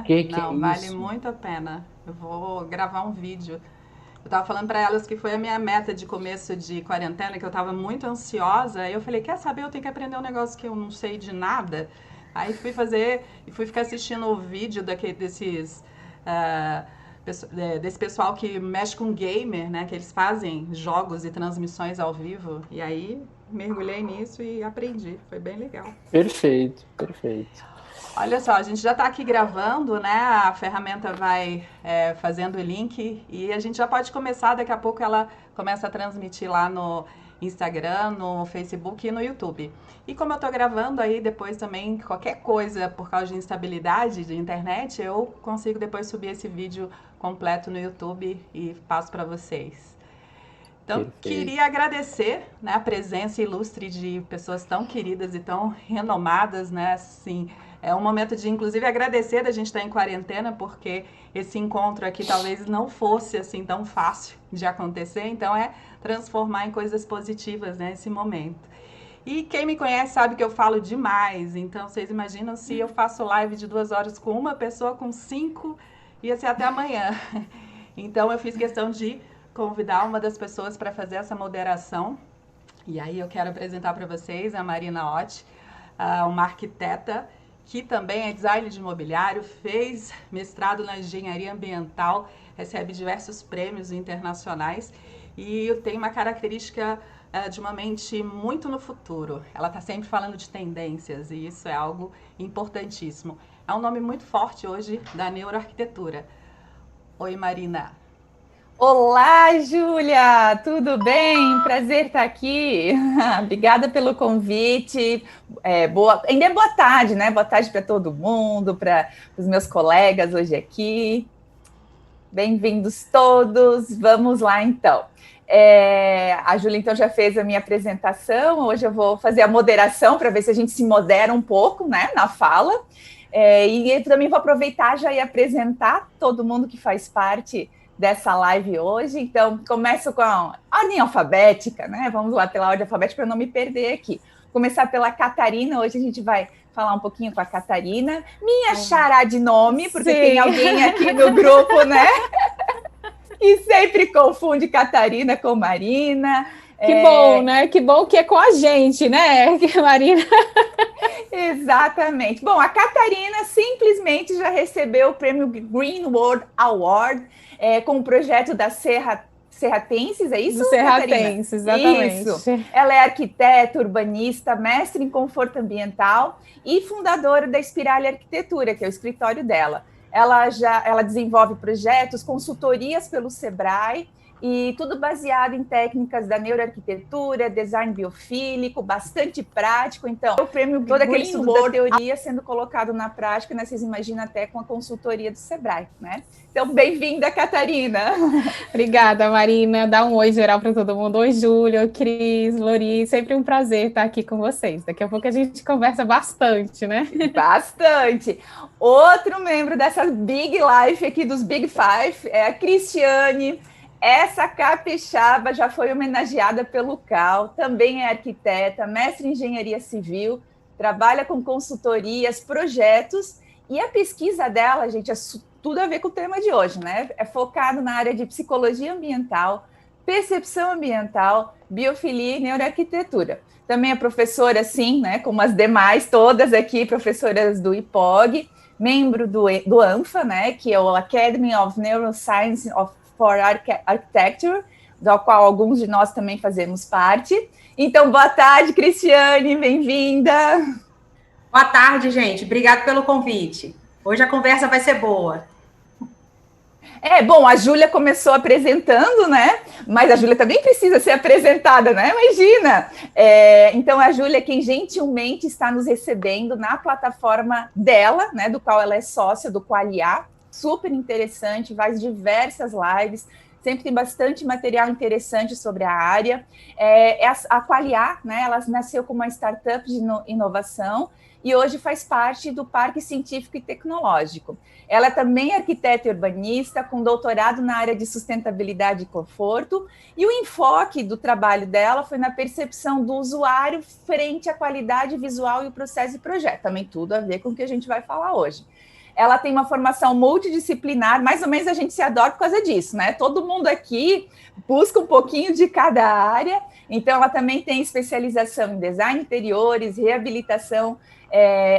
Que é Não, vale isso? muito a pena. Eu vou gravar um vídeo. Eu tava falando para elas que foi a minha meta de começo de quarentena, que eu tava muito ansiosa. Aí eu falei, quer saber, eu tenho que aprender um negócio que eu não sei de nada. Aí fui fazer e fui ficar assistindo o vídeo desses ah, desse pessoal que mexe com gamer, né? Que eles fazem jogos e transmissões ao vivo. E aí mergulhei nisso e aprendi. Foi bem legal. Perfeito, perfeito. Olha só, a gente já está aqui gravando, né? A ferramenta vai fazendo o link e a gente já pode começar. Daqui a pouco ela começa a transmitir lá no Instagram, no Facebook e no YouTube. E como eu estou gravando aí, depois também qualquer coisa por causa de instabilidade de internet, eu consigo depois subir esse vídeo completo no YouTube e passo para vocês. Então, Perfeito. queria agradecer, né, a presença ilustre de pessoas tão queridas e tão renomadas, né? Assim, é um momento de, inclusive, agradecer da gente estar em quarentena, porque esse encontro aqui talvez não fosse assim tão fácil de acontecer. Então, é transformar em coisas positivas, né, esse momento. E quem me conhece sabe que eu falo demais. Então, vocês imaginam se eu faço live de 2 horas com uma pessoa, com cinco, ia ser até amanhã. Então, eu fiz questão de convidar uma das pessoas para fazer essa moderação. E aí eu quero apresentar para vocês a Marina Ott, uma arquiteta que também é designer de imobiliário, fez mestrado na engenharia ambiental, recebe diversos prêmios internacionais e tem uma característica de uma mente muito no futuro. Ela está sempre falando de tendências e isso é algo importantíssimo. É um nome muito forte hoje da neuroarquitetura. Oi, Marina. Olá, Júlia, tudo bem? Prazer estar aqui. Obrigada pelo convite. Ainda é boa tarde, né? Boa tarde para todo mundo, para os meus colegas hoje aqui. Bem-vindos todos. Vamos lá, então. A Júlia, então, já fez a minha apresentação. Hoje eu vou fazer a moderação para ver se a gente se modera um pouco, né, na fala. E eu também vou aproveitar já e apresentar todo mundo que faz parte dessa live hoje. Então, começo com a ordem alfabética, né? Vamos lá pela ordem alfabética para eu não me perder aqui. Começar pela Catarina. Hoje a gente vai falar um pouquinho com a Catarina, minha xará de nome, porque tem Sim, alguém aqui no grupo, né, que sempre confunde Catarina com Marina. que bom, né? Que bom que é com a gente, né, Marina? Exatamente. Bom, a Catarina simplesmente já recebeu o prêmio Green World Award com o projeto da Serratenses, é isso, Do Catarina? Serratense, Isso. exatamente. Ela é arquiteta, urbanista, mestre em conforto ambiental e fundadora da Spirale Arquitetura, que é o escritório dela. Ela desenvolve projetos, consultorias pelo Sebrae, e tudo baseado em técnicas da neuroarquitetura, design biofílico, bastante prático. Então, o prêmio todo aquele estudo da teoria sendo colocado na prática, né? Vocês imaginam até com a consultoria do Sebrae, né? Então, bem-vinda, Catarina. Obrigada, Marina. Dá um oi geral para todo mundo. Oi, Júlio, Cris, Lori. Sempre um prazer estar aqui com vocês. Daqui a pouco a gente conversa bastante, né? Bastante. Outro membro dessa Big Life aqui dos Big Five é a Cristiane. Essa capixaba já foi homenageada pelo CAL, também é arquiteta, mestre em engenharia civil, trabalha com consultorias, projetos, e a pesquisa dela, gente, é tudo a ver com o tema de hoje, né? É focado na área de psicologia ambiental, percepção ambiental, biofilia e neuroarquitetura. Também é professora, sim, né, como as demais, todas aqui, professoras do IPOG, membro do ANFA, né, que é o Academy of Neuroscience for Architecture, do qual alguns de nós também fazemos parte. Então, boa tarde, Cristiane, bem-vinda. Boa tarde, gente. Obrigado pelo convite. Hoje a conversa vai ser boa. Bom, a Júlia começou apresentando, né? Mas a Júlia também precisa ser apresentada, né? Imagina! Então, a Júlia é quem gentilmente está nos recebendo na plataforma dela, né? Do qual ela é sócia, do Qualia. Super interessante, faz diversas lives, sempre tem bastante material interessante sobre a área. A Qualia, né? Ela nasceu como uma startup de inovação e hoje faz parte do Parque Científico e Tecnológico. Ela também é arquiteta e urbanista, com doutorado na área de sustentabilidade e conforto, e o enfoque do trabalho dela foi na percepção do usuário frente à qualidade visual e o processo de projeto. Também tudo a ver com o que a gente vai falar hoje. ela tem uma formação multidisciplinar, mais ou menos a gente se adora por causa disso, né? Todo mundo aqui busca um pouquinho de cada área, então ela também tem especialização em design de interiores, reabilitação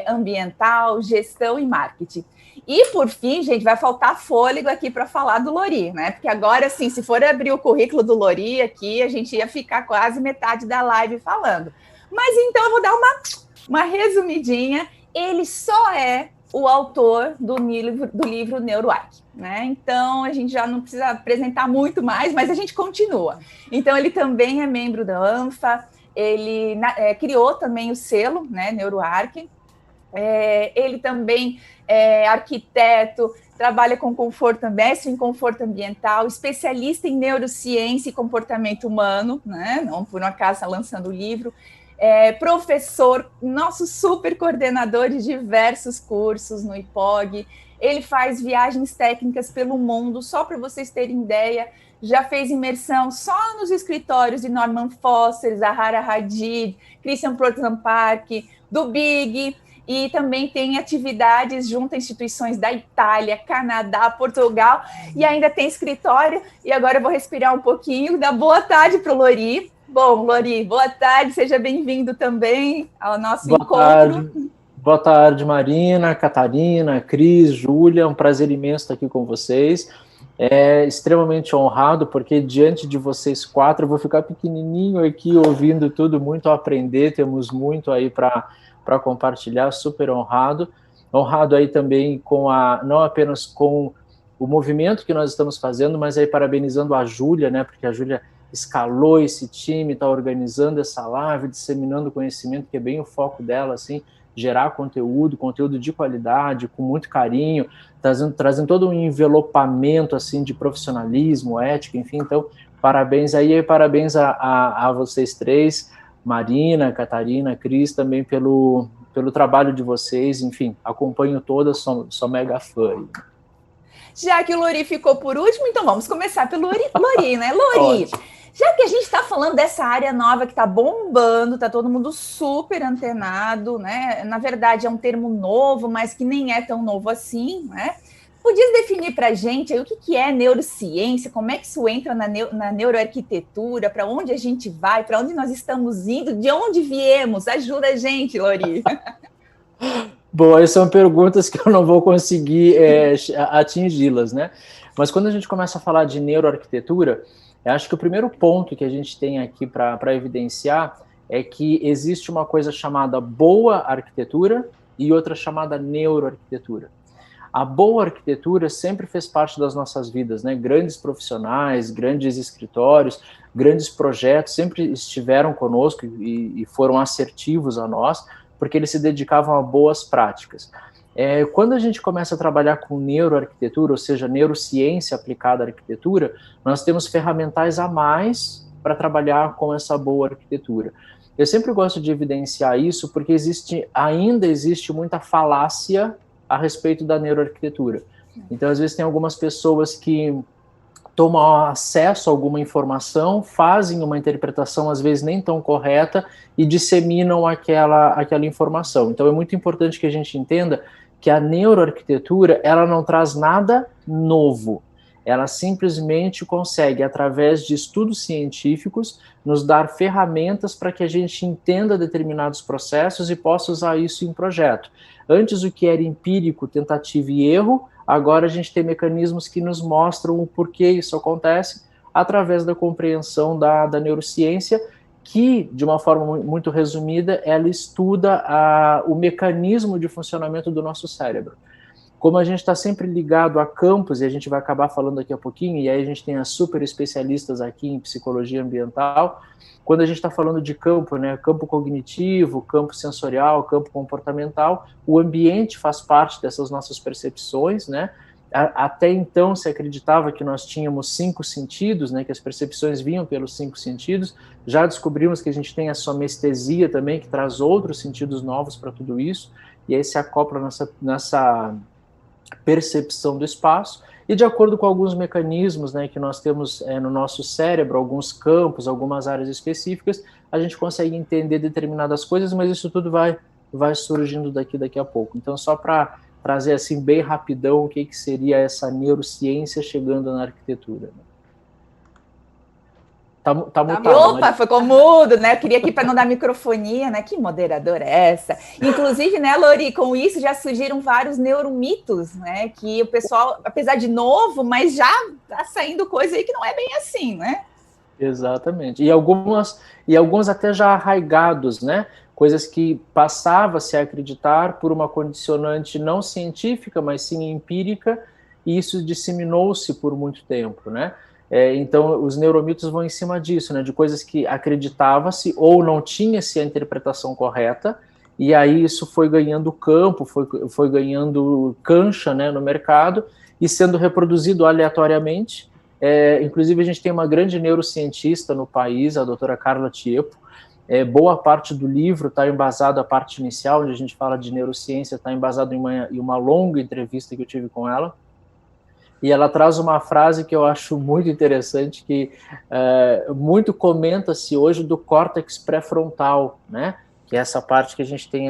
ambiental, gestão e marketing. E, por fim, gente, vai faltar fôlego aqui para falar do Lori, né? Porque agora, assim, se for abrir o currículo do Lori aqui, a gente ia ficar quase metade da live falando. Mas, então, eu vou dar uma resumidinha. Ele só é o autor do livro NeuroArc, né? Então, a gente já não precisa apresentar muito mais, mas a gente continua. Então, ele também é membro da ANFA, ele criou também o selo, né, NeuroArc. Ele também é arquiteto, trabalha com conforto, mestre em conforto ambiental, especialista em neurociência e comportamento humano, né? Não por um acaso está lançando o livro. Professor, nosso super coordenador de diversos cursos no IPOG. Ele faz viagens técnicas pelo mundo, só para vocês terem ideia. Já fez imersão só nos escritórios de Norman Foster, Zaha Hadid, Christian Park, do Big. E também tem atividades junto a instituições da Itália, Canadá, Portugal, e ainda tem escritório. E agora eu vou respirar um pouquinho, dar boa tarde para o Lori. Bom, Lori, boa tarde, seja bem-vindo também ao nosso encontro. Boa tarde, Marina, Catarina, Cris, Júlia, um prazer imenso estar aqui com vocês. Extremamente honrado, porque diante de vocês quatro eu vou ficar pequenininho aqui, ouvindo tudo, muito a aprender, temos muito aí para compartilhar, super honrado aí também não apenas com o movimento que nós estamos fazendo, mas aí parabenizando a Júlia, né, porque a Júlia escalou esse time, está organizando essa live, disseminando conhecimento, que é bem o foco dela, assim, gerar conteúdo de qualidade, com muito carinho, trazendo todo um envelopamento, assim, de profissionalismo, ética, enfim, então, parabéns aí, parabéns a vocês três, Marina, Catarina, Cris, também pelo trabalho de vocês, enfim, acompanho todas, sou mega fã. Já que o Lori ficou por último, então vamos começar pelo Lori, né? Lori, já que a gente está falando dessa área nova que está bombando, está todo mundo super antenado, né? Na verdade, é um termo novo, mas que nem é tão novo assim, né? Podias definir para a gente aí o que é neurociência, como é que isso entra na neuroarquitetura, para onde a gente vai, para onde nós estamos indo, de onde viemos? Ajuda a gente, Lori. Bom, essas são perguntas que eu não vou conseguir atingi-las, né? Mas quando a gente começa a falar de neuroarquitetura, eu acho que o primeiro ponto que a gente tem aqui para evidenciar é que existe uma coisa chamada boa arquitetura e outra chamada neuroarquitetura. A boa arquitetura sempre fez parte das nossas vidas, né? Grandes profissionais, grandes escritórios, grandes projetos sempre estiveram conosco e foram assertivos a nós, porque eles se dedicavam a boas práticas. Quando a gente começa a trabalhar com neuroarquitetura, ou seja, neurociência aplicada à arquitetura, nós temos ferramentais a mais para trabalhar com essa boa arquitetura. Eu sempre gosto de evidenciar isso porque ainda existe muita falácia a respeito da neuroarquitetura. Então, às vezes, tem algumas pessoas que tomam acesso a alguma informação, fazem uma interpretação, às vezes, nem tão correta, e disseminam aquela informação. Então, é muito importante que a gente entenda que a neuroarquitetura, ela não traz nada novo. Ela simplesmente consegue, através de estudos científicos, nos dar ferramentas para que a gente entenda determinados processos e possa usar isso em projeto. Antes, o que era empírico, tentativa e erro, agora a gente tem mecanismos que nos mostram o porquê isso acontece através da compreensão da neurociência, que, de uma forma muito resumida, ela estuda o mecanismo de funcionamento do nosso cérebro. Como a gente está sempre ligado a campos, e a gente vai acabar falando daqui a pouquinho, e aí a gente tem as super especialistas aqui em psicologia ambiental, quando a gente está falando de campo, né, campo cognitivo, campo sensorial, campo comportamental, o ambiente faz parte dessas nossas percepções, né? Até então se acreditava que nós tínhamos 5 sentidos, né, que as percepções vinham pelos 5 sentidos, já descobrimos que a gente tem a somestesia também, que traz outros sentidos novos para tudo isso, e aí se acopla nessa percepção do espaço, e de acordo com alguns mecanismos, né, que nós temos no nosso cérebro, alguns campos, algumas áreas específicas, a gente consegue entender determinadas coisas, mas isso tudo vai surgindo daqui a pouco. Então, só para trazer assim bem rapidão o que seria essa neurociência chegando na arquitetura. Tá mutado. Opa, ficou mudo, né? Eu queria aqui para não dar microfonia, né? Que moderadora é essa? Inclusive, né, Lori, com isso já surgiram vários neuromitos, né? Que o pessoal, apesar de novo, mas já tá saindo coisa aí que não é bem assim, né? Exatamente. E alguns até já arraigados, né? Coisas que passava-se a acreditar por uma condicionante não científica, mas sim empírica, e isso disseminou-se por muito tempo, né? Então, os neuromitos vão em cima disso, né? De coisas que acreditava-se ou não tinha-se a interpretação correta, e aí isso foi ganhando campo, foi ganhando cancha, né, no mercado, e sendo reproduzido aleatoriamente. Inclusive, a gente tem uma grande neurocientista no país, a doutora Carla Tiepo. Boa parte do livro está embasado, a parte inicial, onde a gente fala de neurociência, está embasado em uma longa entrevista que eu tive com ela. E ela traz uma frase que eu acho muito interessante, que muito comenta-se hoje do córtex pré-frontal, né? Que é essa parte que a gente tem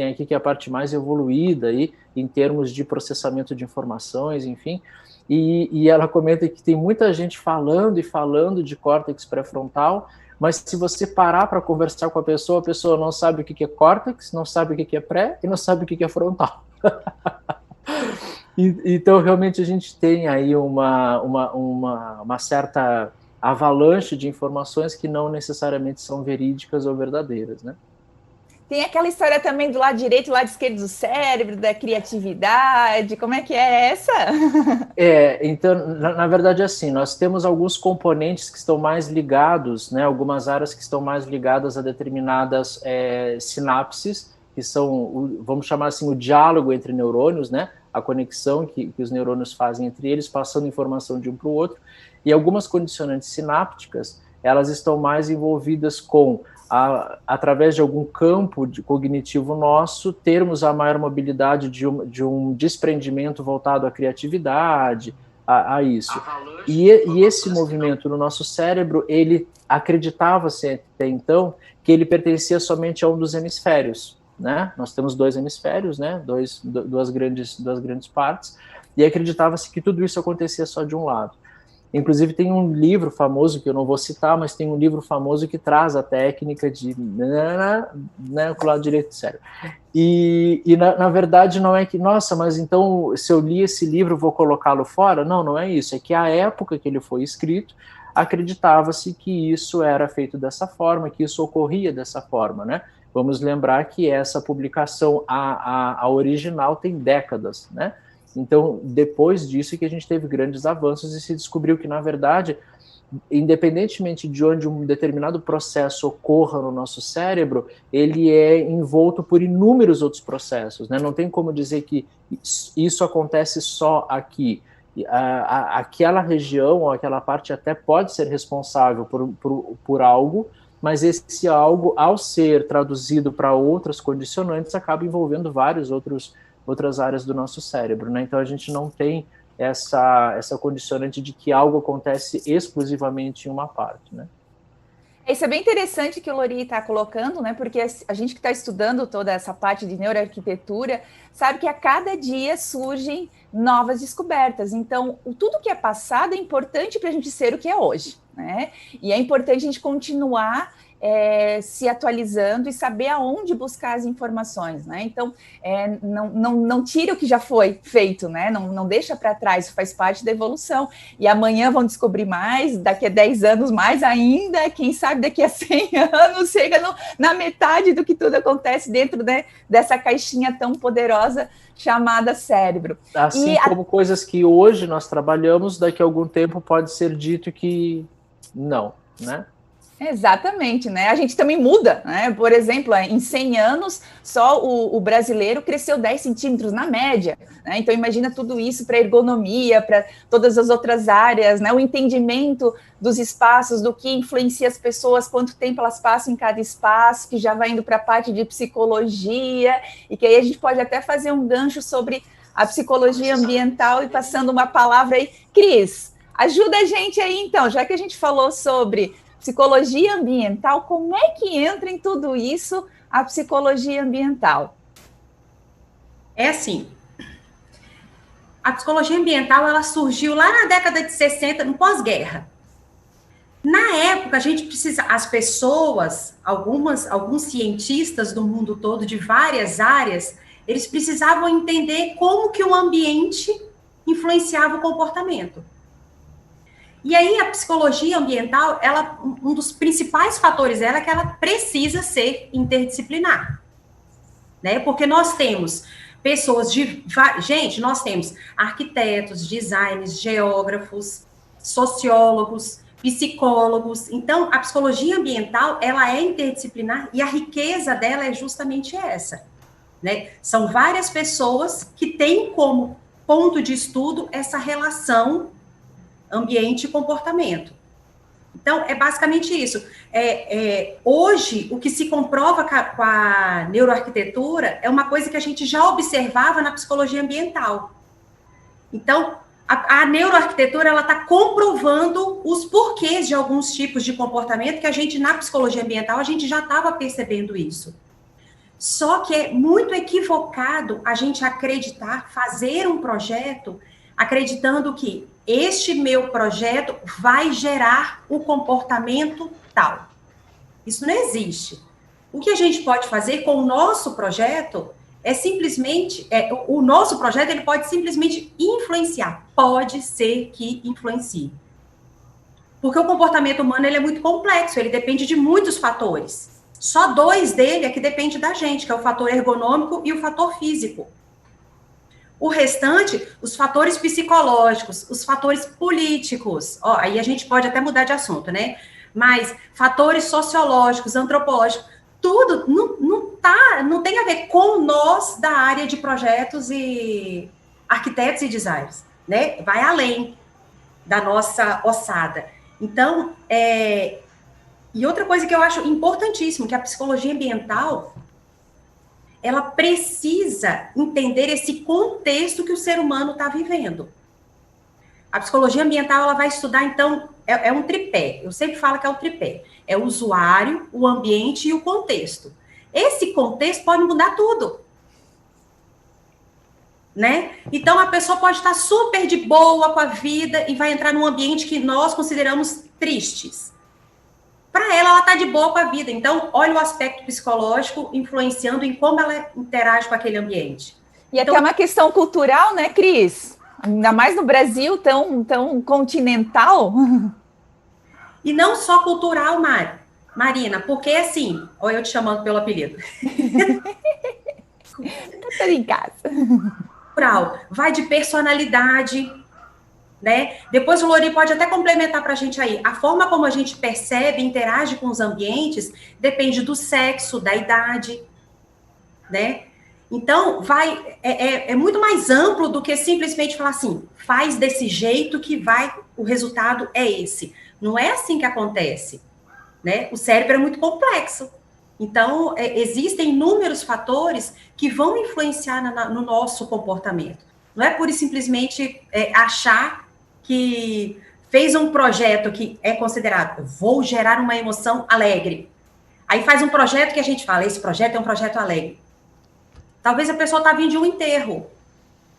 aqui, que é a parte mais evoluída aí, em termos de processamento de informações, enfim. E ela comenta que tem muita gente falando e falando de córtex pré-frontal, mas se você parar para conversar com a pessoa não sabe o que é córtex, não sabe o que é pré e não sabe o que é frontal. Então, realmente, a gente tem aí uma certa avalanche de informações que não necessariamente são verídicas ou verdadeiras, né? Tem aquela história também do lado direito e lado esquerdo do cérebro, da criatividade, como é que é essa? Então, na verdade, assim, nós temos alguns componentes que estão mais ligados, né, algumas áreas que estão mais ligadas a determinadas sinapses, que são, vamos chamar assim, o diálogo entre neurônios, né, a conexão que os neurônios fazem entre eles, passando informação de um para o outro, e algumas condicionantes sinápticas, elas estão mais envolvidas com, através de algum campo cognitivo nosso, termos a maior mobilidade de um desprendimento voltado à criatividade, a isso. E esse movimento no nosso cérebro, ele acreditava-se até então que ele pertencia somente a um dos hemisférios, né? Nós temos 2 hemisférios, né? Duas grandes partes, e acreditava-se que tudo isso acontecia só de um lado. Inclusive tem um livro famoso, que eu não vou citar, mas tem um livro famoso que traz a técnica de com o lado direito do cérebro. E na verdade não é que, nossa, mas então se eu li esse livro vou colocá-lo fora? Não é isso, é que a época que ele foi escrito, acreditava-se que isso era feito dessa forma, que isso ocorria dessa forma, né? Vamos lembrar que essa publicação, a original, tem décadas, né? Então, depois disso que a gente teve grandes avanços e se descobriu que, na verdade, independentemente de onde um determinado processo ocorra no nosso cérebro, ele é envolto por inúmeros outros processos, né? Não tem como dizer que isso acontece só aqui. Aquela região ou aquela parte até pode ser responsável por algo, mas esse algo, ao ser traduzido para outras condicionantes, acaba envolvendo outras áreas do nosso cérebro, né? Então a gente não tem essa condicionante de que algo acontece exclusivamente em uma parte, né? Isso é bem interessante que o Lori está colocando, né? Porque a gente que está estudando toda essa parte de neuroarquitetura sabe que a cada dia surgem novas descobertas. Então, tudo que é passado é importante para a gente ser o que é hoje, né? E é importante a gente continuar se atualizando e saber aonde buscar as informações, né? Então, não tira o que já foi feito, né? Não deixa para trás, isso faz parte da evolução. E amanhã vão descobrir mais, daqui a 10 anos mais ainda, quem sabe daqui a 100 anos chega na metade do que tudo acontece dentro, né, dessa caixinha tão poderosa chamada cérebro. Assim como coisas que hoje nós trabalhamos, daqui a algum tempo pode ser dito que não, né? Exatamente, né? A gente também muda, né? Por exemplo, em 100 anos, só o brasileiro cresceu 10 centímetros na média, né? Então, imagina tudo isso para ergonomia, para todas as outras áreas, né? O entendimento dos espaços, do que influencia as pessoas, quanto tempo elas passam em cada espaço, que já vai indo para a parte de psicologia, e que aí a gente pode até fazer um gancho sobre a psicologia ambiental e passando uma palavra aí. Cris, ajuda a gente aí, então, já que a gente falou sobre psicologia ambiental, como é que entra em tudo isso a psicologia ambiental? É assim, a psicologia ambiental, ela surgiu lá na década de 60, no pós-guerra. Na época, as pessoas, alguns cientistas do mundo todo, de várias áreas, eles precisavam entender como que o ambiente influenciava o comportamento. E aí, a psicologia ambiental, um dos principais fatores dela é que ela precisa ser interdisciplinar, né? Porque nós temos pessoas nós temos arquitetos, designers, geógrafos, sociólogos, psicólogos. Então, a psicologia ambiental, ela é interdisciplinar e a riqueza dela é justamente essa, né? São várias pessoas que têm como ponto de estudo essa relação ambiente e comportamento. Então, é basicamente isso. Hoje, o que se comprova com a neuroarquitetura é uma coisa que a gente já observava na psicologia ambiental. Então, a neuroarquitetura, ela está comprovando os porquês de alguns tipos de comportamento que a gente, na psicologia ambiental, a gente já estava percebendo isso. Só que é muito equivocado a gente fazer um projeto acreditando que este meu projeto vai gerar o comportamento tal. Isso não existe. O que a gente pode fazer com o nosso projeto é simplesmente, o nosso projeto ele pode simplesmente influenciar, pode ser que influencie. Porque o comportamento humano ele é muito complexo, ele depende de muitos fatores. Só 2 dele é que depende da gente, que é o fator ergonômico e o fator físico. O restante, os fatores psicológicos, os fatores políticos, aí a gente pode até mudar de assunto, né? Mas fatores sociológicos, antropológicos, tudo não tem a ver com nós da área de projetos e arquitetos e designers, né? Vai além da nossa ossada. Então, e outra coisa que eu acho importantíssimo, que a psicologia ambiental, ela precisa entender esse contexto que o ser humano está vivendo. A psicologia ambiental, ela vai estudar, então, é um tripé. Eu sempre falo que é um tripé. É o usuário, o ambiente e o contexto. Esse contexto pode mudar tudo, né? Então, a pessoa pode estar super de boa com a vida e vai entrar num ambiente que nós consideramos tristes. Para ela está de boa com a vida. Então, olha o aspecto psicológico influenciando em como ela interage com aquele ambiente. E até uma questão cultural, né, Cris? Ainda mais no Brasil, tão continental. E não só cultural, Marina, porque assim, olha eu te chamando pelo apelido. Tá em casa. Cultural, vai de personalidade, né? Depois o Lori pode até complementar para a gente aí. A forma como a gente percebe e interage com os ambientes depende do sexo, da idade, né? Então, é muito mais amplo do que simplesmente falar assim, faz desse jeito que o resultado é esse. Não é assim que acontece, né? O cérebro é muito complexo. Então, existem inúmeros fatores que vão influenciar no nosso comportamento. Não é pura e simplesmente achar que fez um projeto que é considerado, vou gerar uma emoção alegre. Aí faz um projeto que a gente fala, esse projeto é um projeto alegre. Talvez a pessoa está vindo de um enterro.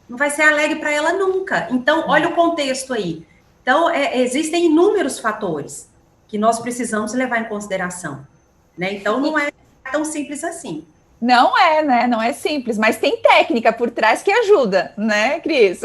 Não vai ser alegre para ela nunca. Então, olha o contexto aí. Então, existem inúmeros fatores que nós precisamos levar em consideração, né? Então, não é tão simples assim. Não é, né? Não é simples, mas tem técnica por trás que ajuda, né, Cris?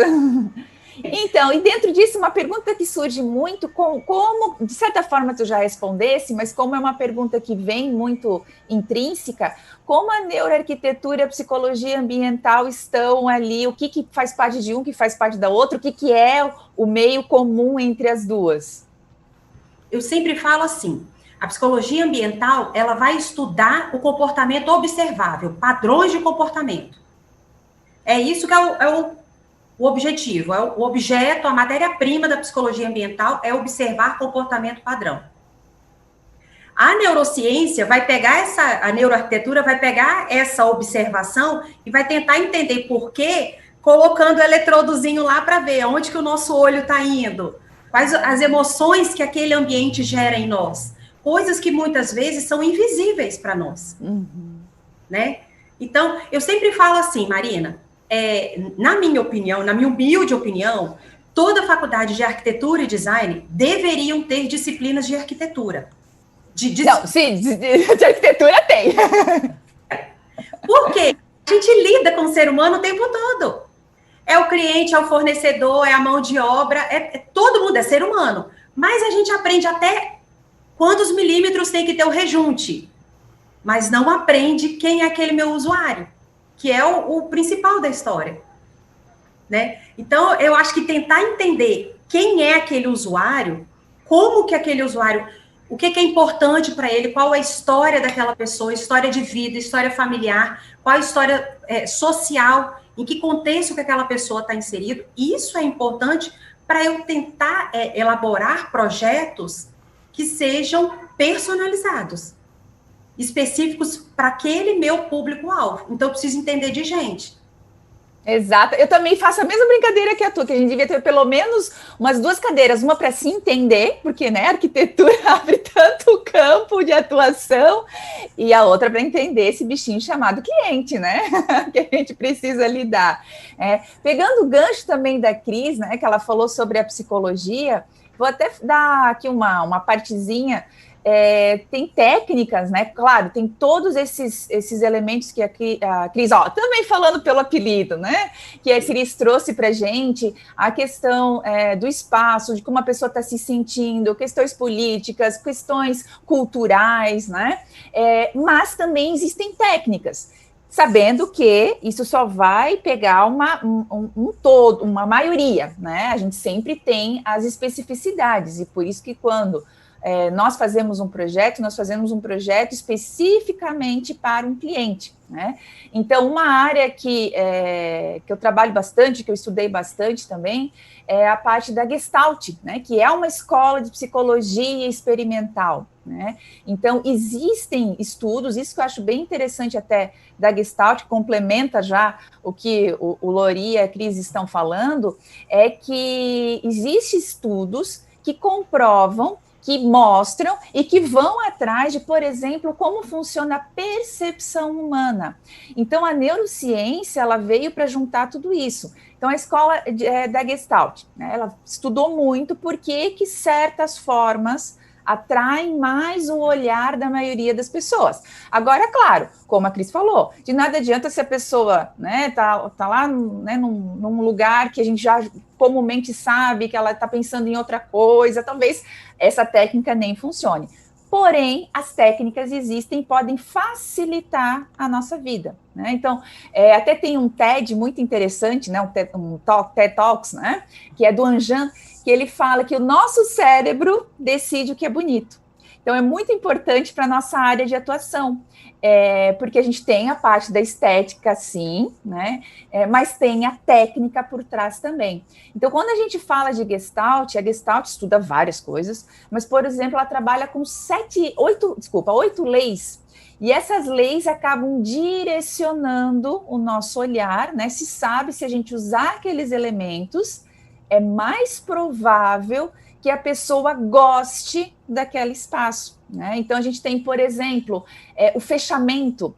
Então, e dentro disso, uma pergunta que surge muito, como, de certa forma, tu já respondesse, mas como é uma pergunta que vem muito intrínseca, como a neuroarquitetura e a psicologia ambiental estão ali, o que faz parte de um, o que faz parte da outra, o que é o meio comum entre as duas? Eu sempre falo assim, a psicologia ambiental, ela vai estudar o comportamento observável, padrões de comportamento. É isso que é o objetivo, é o objeto, a matéria-prima da psicologia ambiental é observar comportamento padrão. A neurociência vai pegar a neuroarquitetura vai pegar essa observação e vai tentar entender por quê, colocando o eletrodozinho lá para ver onde que o nosso olho está indo, quais as emoções que aquele ambiente gera em nós, coisas que muitas vezes são invisíveis para nós, né? Então, eu sempre falo assim, Marina, na minha opinião, na minha humilde opinião, toda faculdade de arquitetura e design deveriam ter disciplinas de arquitetura. Não, sim, de arquitetura tem. Por quê? A gente lida com o ser humano o tempo todo. É o cliente, é o fornecedor, é a mão de obra, todo mundo é ser humano. Mas a gente aprende até quantos milímetros tem que ter o rejunte. Mas não aprende quem é aquele meu usuário, que é o principal da história. Né? Então, eu acho que tentar entender quem é aquele usuário, como que aquele usuário, o que é importante para ele, qual é a história daquela pessoa, história de vida, história familiar, qual a história social, em que contexto que aquela pessoa está inserida, isso é importante para eu tentar elaborar projetos que sejam personalizados, específicos para aquele meu público-alvo. Então, eu preciso entender de gente. Exato. Eu também faço a mesma brincadeira que a tua, que a gente devia ter pelo menos umas 2 cadeiras, uma para se entender, porque, né, a arquitetura abre tanto campo de atuação, e a outra para entender esse bichinho chamado cliente, né, que a gente precisa lidar. Pegando o gancho também da Cris, né, que ela falou sobre a psicologia, vou até dar aqui uma partezinha. Tem técnicas, né? Claro, tem todos esses elementos que a Cris, também falando pelo apelido, né? Que a Cris trouxe para a gente, a questão do espaço, de como a pessoa está se sentindo, questões políticas, questões culturais, né? Mas também existem técnicas, sabendo que isso só vai pegar um todo, uma maioria, né? A gente sempre tem as especificidades, e por isso que quando nós fazemos um projeto especificamente para um cliente, né? Então, uma área que eu trabalho bastante, que eu estudei bastante também, é a parte da Gestalt, né? Que é uma escola de psicologia experimental, né? Então, existem estudos, isso que eu acho bem interessante até da Gestalt, que complementa já o que o Lori e a Cris estão falando, é que existem estudos que comprovam, que mostram e que vão atrás de, por exemplo, como funciona a percepção humana. Então, a neurociência, ela veio para juntar tudo isso. Então, a escola da Gestalt, né, ela estudou muito por que certas formas atraem mais o olhar da maioria das pessoas. Agora, claro, como a Cris falou, de nada adianta se a pessoa, né, tá lá, né, num lugar que a gente já comumente sabe que ela está pensando em outra coisa, talvez essa técnica nem funcione. Porém, as técnicas existem e podem facilitar a nossa vida, né? Então, até tem um TED muito interessante, né, um TED Talks, né, que é do Anjan, que ele fala que o nosso cérebro decide o que é bonito. Então, é muito importante para a nossa área de atuação, porque a gente tem a parte da estética, sim, né? Mas tem a técnica por trás também. Então, quando a gente fala de Gestalt, a Gestalt estuda várias coisas, mas, por exemplo, ela trabalha com 8 leis, e essas leis acabam direcionando o nosso olhar, né? Se sabe, se a gente usar aqueles elementos, é mais provável que a pessoa goste daquele espaço, né? Então, a gente tem, por exemplo, o fechamento.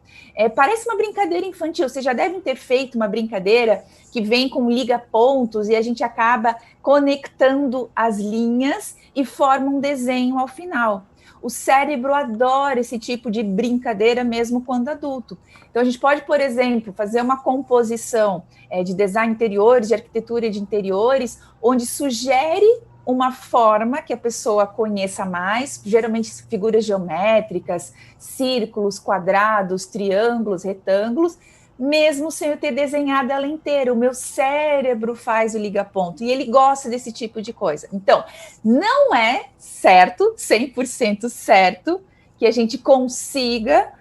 Parece uma brincadeira infantil, vocês já devem ter feito uma brincadeira que vem com liga-pontos e a gente acaba conectando as linhas e forma um desenho ao final. O cérebro adora esse tipo de brincadeira mesmo quando adulto. Então, a gente pode, por exemplo, fazer uma composição de design interiores, de arquitetura de interiores, onde sugere uma forma que a pessoa conheça mais, geralmente figuras geométricas, círculos, quadrados, triângulos, retângulos, mesmo sem eu ter desenhado ela inteira. O meu cérebro faz o liga-ponto e ele gosta desse tipo de coisa. Então, não é certo, 100% certo, que a gente consiga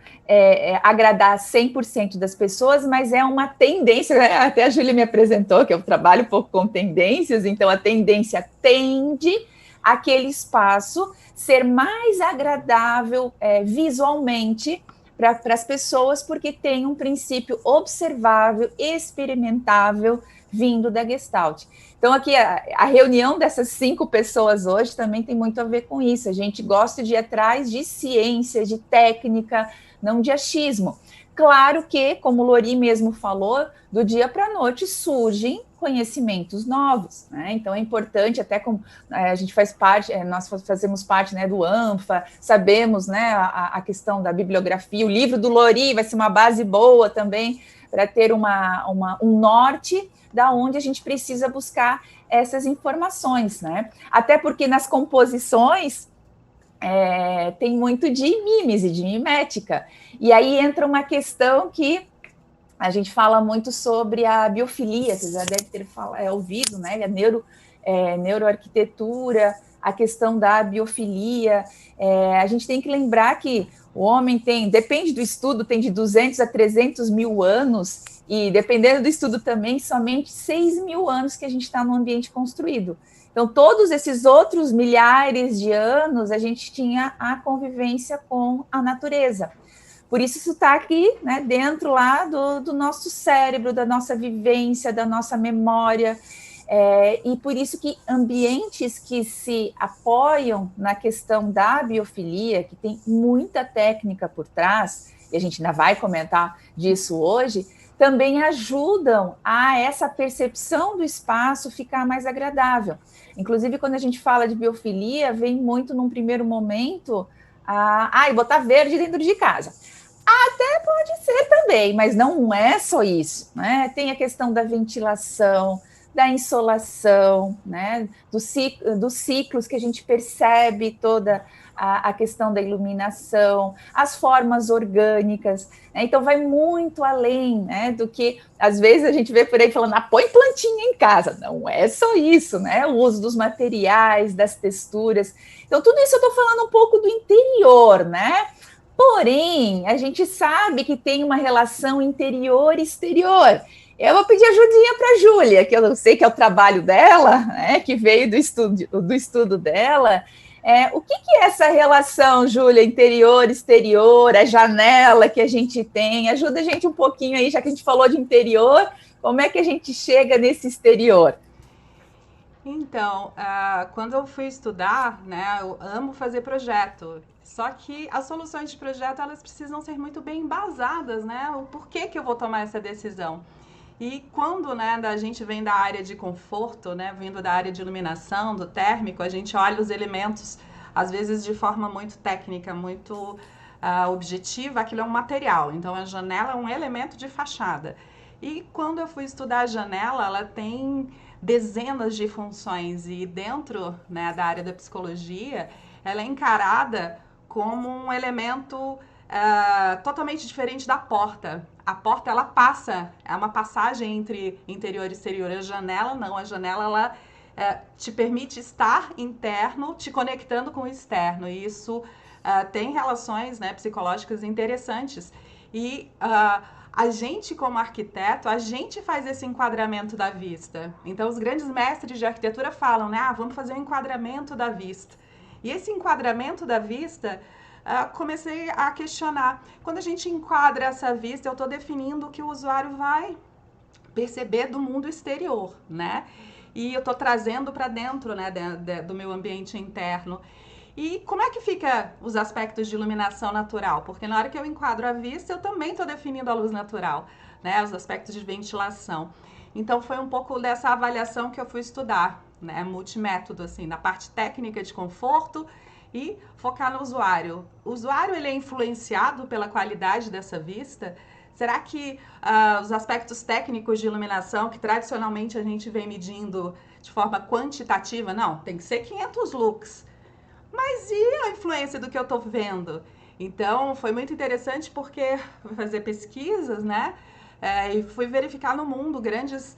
agradar 100% das pessoas, mas é uma tendência, né? Até a Júlia me apresentou, que eu trabalho um pouco com tendências, então a tendência tende aquele espaço ser mais agradável visualmente para as pessoas, porque tem um princípio observável, experimentável, vindo da Gestalt. Então, aqui, a reunião dessas 5 pessoas hoje também tem muito a ver com isso. A gente gosta de ir atrás de ciência, de técnica, não de achismo. claro que, como o Lori mesmo falou, do dia para a noite surgem conhecimentos novos, né? Então é importante, até como a gente faz parte, nós fazemos parte, né, do ANFA, sabemos, né, a questão da bibliografia, o livro do Lori vai ser uma base boa também para ter um norte da onde a gente precisa buscar essas informações, né? Até porque nas composições tem muito de mimes e de mimética, e aí entra uma questão que a gente fala muito sobre a biofilia, você já deve ter ouvido, né? A neuroarquitetura, a questão da biofilia. A gente tem que lembrar que o homem depende do estudo, tem de 200 a 300 mil anos, e dependendo do estudo também, somente 6 mil anos que a gente está no ambiente construído. Então, todos esses outros milhares de anos, a gente tinha a convivência com a natureza. Por isso está aqui, né, dentro lá do nosso cérebro, da nossa vivência, da nossa memória, e por isso que ambientes que se apoiam na questão da biofilia, que tem muita técnica por trás, e a gente ainda vai comentar disso hoje, também ajudam a essa percepção do espaço ficar mais agradável. Inclusive, quando a gente fala de biofilia, vem muito num primeiro momento, botar verde dentro de casa. Até pode ser também, mas não é só isso, né? Tem a questão da ventilação, da insolação, né? Dos ciclos que a gente percebe toda a questão da iluminação, as formas orgânicas, né? Então vai muito além, né, do que às vezes a gente vê por aí falando, põe plantinha em casa. Não é só isso, né? O uso dos materiais, das texturas. Então tudo isso eu estou falando um pouco do interior, né? Porém, a gente sabe que tem uma relação interior-exterior. Eu vou pedir ajudinha para a Júlia, que eu sei que é o trabalho dela, né, que veio do estudo dela. O que é essa relação, Júlia, interior-exterior, a janela que a gente tem? Ajuda a gente um pouquinho aí, já que a gente falou de interior, como é que a gente chega nesse exterior? Então, quando eu fui estudar, né, eu amo fazer projeto, só que as soluções de projeto, elas precisam ser muito bem embasadas, né, o porquê que eu vou tomar essa decisão. E quando, né, a gente vem da área de conforto, né, vindo da área de iluminação, do térmico, a gente olha os elementos, às vezes de forma muito técnica, muito objetiva, aquilo é um material, então a janela é um elemento de fachada. E quando eu fui estudar a janela, ela tem dezenas de funções e dentro, né, da área da psicologia, ela é encarada como um elemento totalmente diferente da porta. A porta, ela passa, é uma passagem entre interior e exterior. A janela, não. A janela, ela te permite estar interno, te conectando com o externo. E isso tem relações, né, psicológicas interessantes. E a gente, como arquiteto, a gente faz esse enquadramento da vista. Então, os grandes mestres de arquitetura falam, né, vamos fazer um enquadramento da vista. E esse enquadramento da vista, comecei a questionar. Quando a gente enquadra essa vista, eu estou definindo o que o usuário vai perceber do mundo exterior, né? E eu estou trazendo para dentro, né, do meu ambiente interno. E como é que fica os aspectos de iluminação natural? Porque na hora que eu enquadro a vista, eu também estou definindo a luz natural, né? Os aspectos de ventilação. Então, foi um pouco dessa avaliação que eu fui estudar, né? Multimétodo, assim, na parte técnica de conforto e focar no usuário. O usuário, ele é influenciado pela qualidade dessa vista? Será que os aspectos técnicos de iluminação, que tradicionalmente a gente vem medindo de forma quantitativa, não, tem que ser 500 lux. Mas e a influência do que eu estou vendo? Então, foi muito interessante porque fui fazer pesquisas, né? E fui verificar no mundo grandes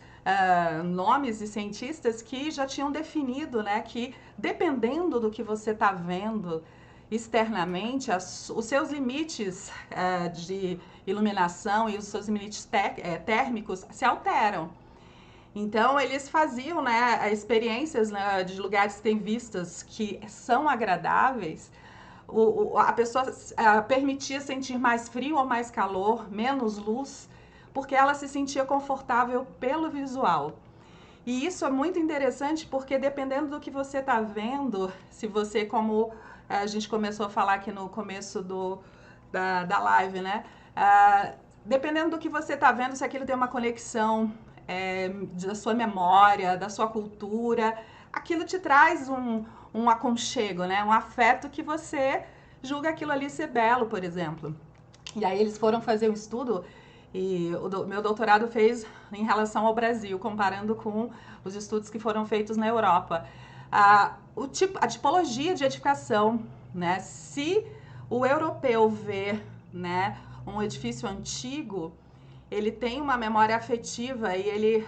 nomes e cientistas que já tinham definido, né, que dependendo do que você está vendo externamente, os seus limites de iluminação e os seus limites térmicos se alteram. Então, eles faziam, né, experiências, né, de lugares que têm vistas que são agradáveis. A pessoa permitia sentir mais frio ou mais calor, menos luz, porque ela se sentia confortável pelo visual. E isso é muito interessante porque dependendo do que você está vendo, se você, como a gente começou a falar aqui no começo da live, né? dependendo do que você está vendo, se aquilo tem uma conexão da sua memória, da sua cultura, aquilo te traz um aconchego, né? Um afeto que você julga aquilo ali ser belo, por exemplo. E aí eles foram fazer um estudo, e meu doutorado fez em relação ao Brasil, comparando com os estudos que foram feitos na Europa. A tipologia de edificação, né? Se o europeu vê, né, um edifício antigo, ele tem uma memória afetiva e ele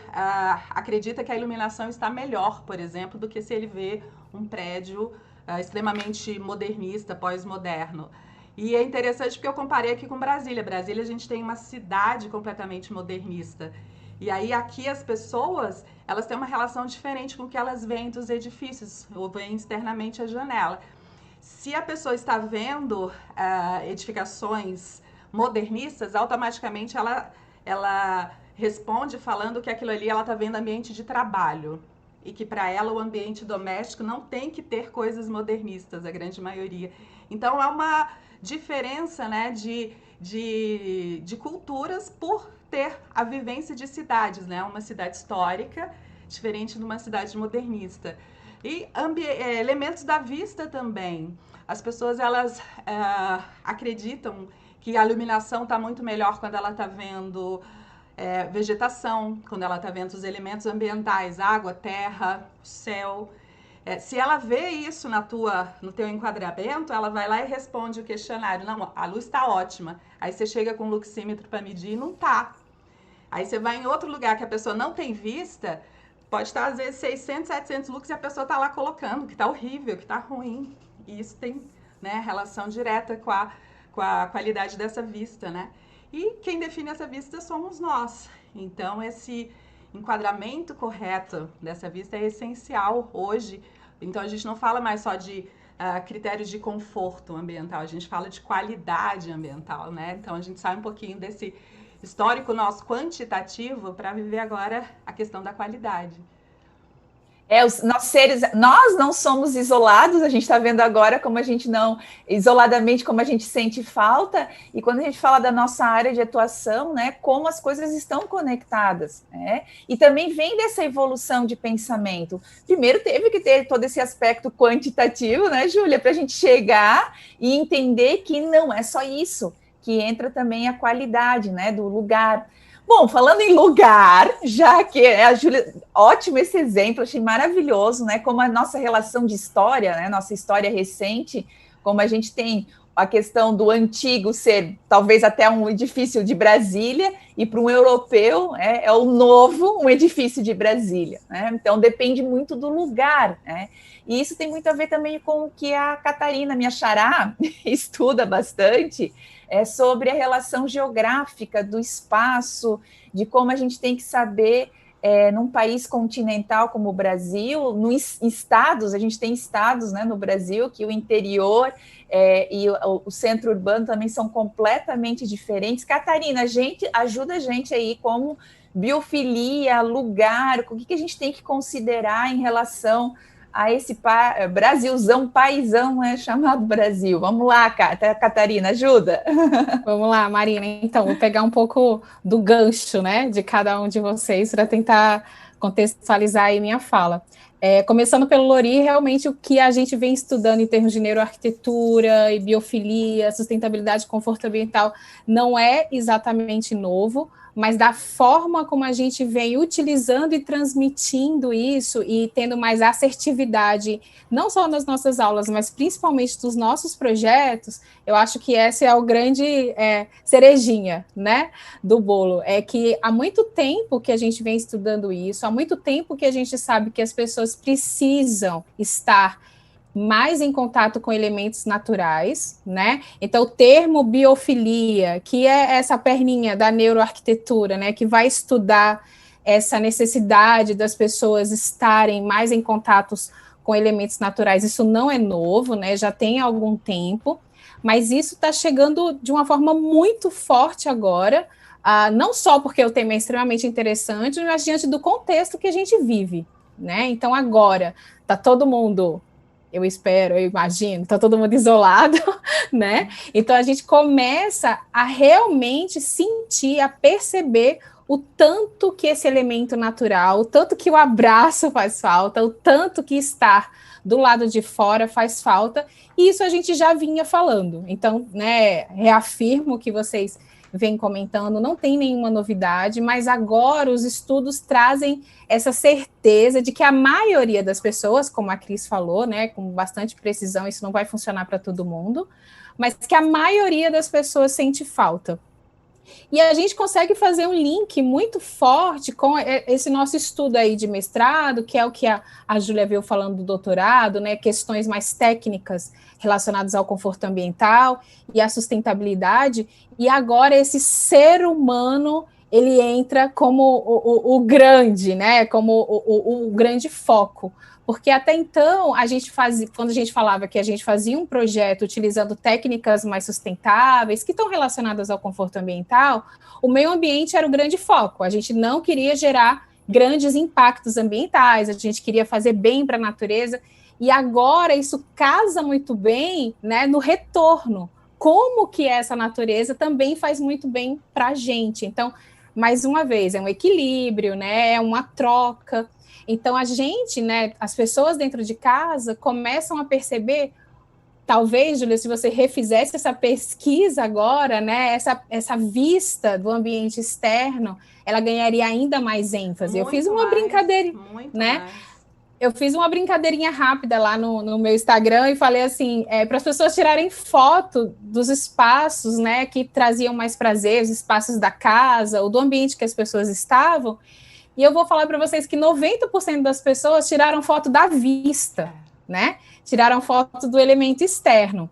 acredita que a iluminação está melhor, por exemplo, do que se ele vê um prédio extremamente modernista, pós-moderno. E é interessante porque eu comparei aqui com Brasília. Brasília, a gente tem uma cidade completamente modernista. E aí aqui as pessoas, elas têm uma relação diferente com o que elas veem dos edifícios, ou veem externamente a janela. Se a pessoa está vendo edificações modernistas, automaticamente ela responde falando que aquilo ali ela está vendo ambiente de trabalho e que para ela o ambiente doméstico não tem que ter coisas modernistas, a grande maioria. Então é uma diferença, né, de culturas por ter a vivência de cidades, né, uma cidade histórica diferente de uma cidade modernista. E elementos da vista também. As pessoas elas acreditam que a iluminação está muito melhor quando ela está vendo vegetação, quando ela está vendo os elementos ambientais, água, terra, céu. Se ela vê isso no teu enquadramento, ela vai lá e responde o questionário. Não, a luz está ótima. Aí você chega com o luxímetro para medir e não está. Aí você vai em outro lugar que a pessoa não tem vista, pode estar às vezes 600, 700 lux e a pessoa está lá colocando que está horrível, que está ruim. E isso tem, né, relação direta com a qualidade dessa vista, né? E quem define essa vista somos nós. Então, esse enquadramento correto dessa vista é essencial hoje. Então, a gente não fala mais só de critérios de conforto ambiental, a gente fala de qualidade ambiental, né? Então, a gente sai um pouquinho desse histórico nosso quantitativo para viver agora a questão da qualidade. Nós não somos isolados, a gente está vendo agora como a gente não, isoladamente, como a gente sente falta, e quando a gente fala da nossa área de atuação, né, como as coisas estão conectadas, né, e também vem dessa evolução de pensamento. Primeiro teve que ter todo esse aspecto quantitativo, né, Júlia, para a gente chegar e entender que não é só isso, que entra também a qualidade, né, do lugar. Bom, falando em lugar, já que a Júlia, ótimo esse exemplo, achei maravilhoso, né? Como a nossa relação de história, né? Nossa história recente, como a gente tem a questão do antigo ser talvez até um edifício de Brasília, e para um europeu é o novo um edifício de Brasília, né? Então depende muito do lugar, né? E isso tem muito a ver também com o que a Catarina, minha xará, estuda bastante, sobre a relação geográfica do espaço, de como a gente tem que saber, num país continental como o Brasil, nos estados, a gente tem estados, né, no Brasil, que o interior e o centro urbano também são completamente diferentes. Catarina, ajuda a gente aí como biofilia, lugar, o que a gente tem que considerar em relação a esse Brasilzão, paizão, né, chamado Brasil. Vamos lá, Catarina, ajuda. Vamos lá, Marina. Então, vou pegar um pouco do gancho, né, de cada um de vocês para tentar contextualizar aí minha fala. Começando pelo Lori, realmente o que a gente vem estudando em termos de neuroarquitetura e biofilia, sustentabilidade e conforto ambiental não é exatamente novo, mas da forma como a gente vem utilizando e transmitindo isso e tendo mais assertividade, não só nas nossas aulas, mas principalmente dos nossos projetos, eu acho que essa é o grande cerejinha, né, do bolo. É que há muito tempo que a gente vem estudando isso, há muito tempo que a gente sabe que as pessoas precisam estar mais em contato com elementos naturais, né? Então, o termo biofilia, que é essa perninha da neuroarquitetura, né, que vai estudar essa necessidade das pessoas estarem mais em contatos com elementos naturais, isso não é novo, né? Já tem algum tempo, mas isso está chegando de uma forma muito forte agora, não só porque o tema é extremamente interessante, mas diante do contexto que a gente vive, né? Então, agora, está todo mundo eu espero, eu imagino, está todo mundo isolado, né? Então a gente começa a realmente sentir, a perceber o tanto que esse elemento natural, o tanto que o abraço faz falta, o tanto que estar do lado de fora faz falta, e isso a gente já vinha falando. Então, né, reafirmo que vocês vêm comentando, não tem nenhuma novidade, mas agora os estudos trazem essa certeza de que a maioria das pessoas, como a Cris falou, né, com bastante precisão, isso não vai funcionar para todo mundo, mas que a maioria das pessoas sente falta. E a gente consegue fazer um link muito forte com esse nosso estudo aí de mestrado, que é o que a Júlia veio falando do doutorado, né? Questões mais técnicas relacionadas ao conforto ambiental e à sustentabilidade. E agora esse ser humano, ele entra como o grande, né? Como o grande foco. Porque até então, quando a gente falava que a gente fazia um projeto utilizando técnicas mais sustentáveis, que estão relacionadas ao conforto ambiental, o meio ambiente era o grande foco. A gente não queria gerar grandes impactos ambientais, a gente queria fazer bem para a natureza, e agora isso casa muito bem, né, no retorno. Como que essa natureza também faz muito bem para a gente. Então, mais uma vez, é um equilíbrio, né, é uma troca. Então, a gente, né, as pessoas dentro de casa começam a perceber, talvez, Júlia, se você refizesse essa pesquisa agora, né, essa vista do ambiente externo, ela ganharia ainda mais ênfase. Muito Eu fiz uma brincadeira, né? Mais. Eu fiz uma brincadeirinha rápida lá no meu Instagram e falei assim, para as pessoas tirarem foto dos espaços, né, que traziam mais prazer, os espaços da casa, ou do ambiente que as pessoas estavam. E eu vou falar para vocês que 90% das pessoas tiraram foto da vista, né? Tiraram foto do elemento externo.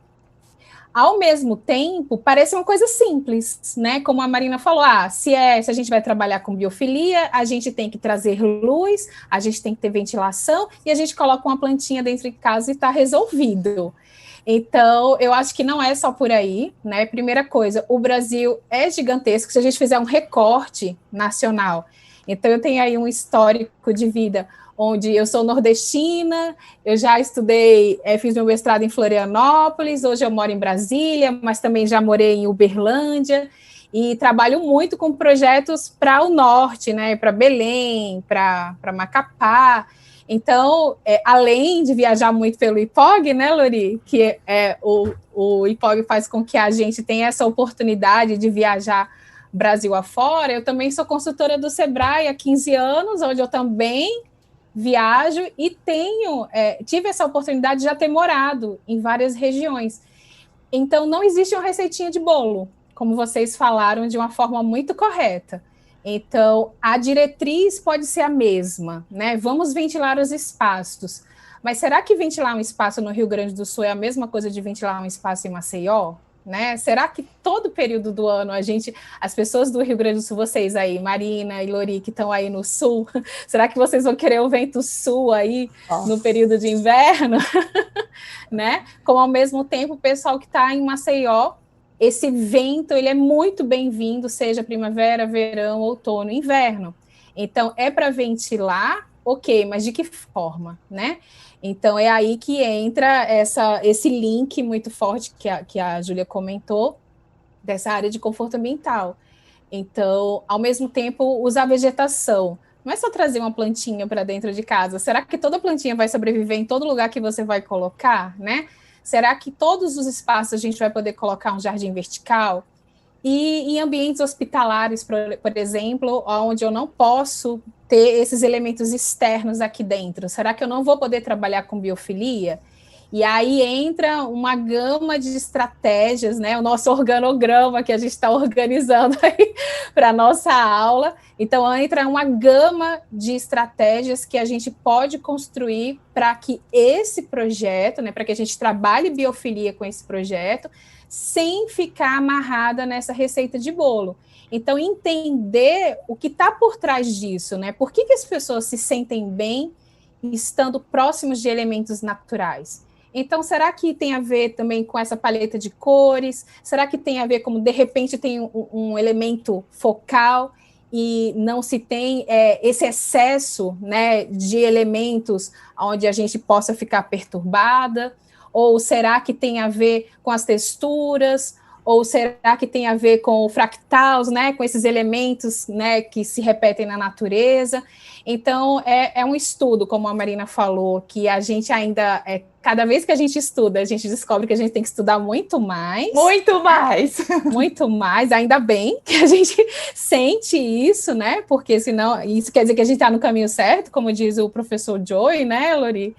Ao mesmo tempo, parece uma coisa simples, né? Como a Marina falou, se a gente vai trabalhar com biofilia, a gente tem que trazer luz, a gente tem que ter ventilação, e a gente coloca uma plantinha dentro de casa e está resolvido. Então, eu acho que não é só por aí, né? Primeira coisa, o Brasil é gigantesco, se a gente fizer um recorte nacional. Então, eu tenho aí um histórico de vida onde eu sou nordestina, eu já estudei, fiz meu mestrado em Florianópolis, hoje eu moro em Brasília, mas também já morei em Uberlândia, e trabalho muito com projetos para o norte, né, para Belém, para Macapá. Então, além de viajar muito pelo IPOG, né, Lori, que o IPOG faz com que a gente tenha essa oportunidade de viajar Brasil afora, eu também sou consultora do Sebrae há 15 anos, onde eu também viajo e tive essa oportunidade de já ter morado em várias regiões. Então, não existe uma receitinha de bolo, como vocês falaram de uma forma muito correta. Então, a diretriz pode ser a mesma, né? Vamos ventilar os espaços. Mas será que ventilar um espaço no Rio Grande do Sul é a mesma coisa de ventilar um espaço em Maceió? Né? Será que todo período do ano as pessoas do Rio Grande do Sul, vocês aí, Marina e Lori, que estão aí no sul, será que vocês vão querer o vento sul aí no período de inverno? Né? Como ao mesmo tempo o pessoal que está em Maceió, esse vento ele é muito bem-vindo, seja primavera, verão, outono, inverno. Então é para ventilar, ok, mas de que forma, né? Então, é aí que entra esse link muito forte que a Júlia comentou, dessa área de conforto ambiental. Então, ao mesmo tempo, usar vegetação. Não é só trazer uma plantinha para dentro de casa. Será que toda plantinha vai sobreviver em todo lugar que você vai colocar, né? Será que todos os espaços a gente vai poder colocar um jardim vertical? E em ambientes hospitalares, por exemplo, onde eu não posso ter esses elementos externos aqui dentro, será que eu não vou poder trabalhar com biofilia? E aí entra uma gama de estratégias, né? O nosso organograma que a gente está organizando aí para a nossa aula. Então, entra uma gama de estratégias que a gente pode construir para que esse projeto, né? Para que a gente trabalhe biofilia com esse projeto, sem ficar amarrada nessa receita de bolo. Então, entender o que está por trás disso, né? Por que as pessoas se sentem bem estando próximos de elementos naturais? Então, será que tem a ver também com essa paleta de cores? Será que tem a ver como, de repente, tem um elemento focal? e não se tem esse excesso, né, de elementos onde a gente possa ficar perturbada? Ou será que tem a ver com as texturas? Ou será que tem a ver com o fractais, né, com esses elementos, né, que se repetem na natureza? Então, é um estudo, como a Marina falou, que a gente ainda, cada vez que a gente estuda, a gente descobre que a gente tem que estudar muito mais. Muito mais! Muito mais, ainda bem que a gente sente isso, né, porque senão, isso quer dizer que a gente está no caminho certo, como diz o professor Joy, né, Lori?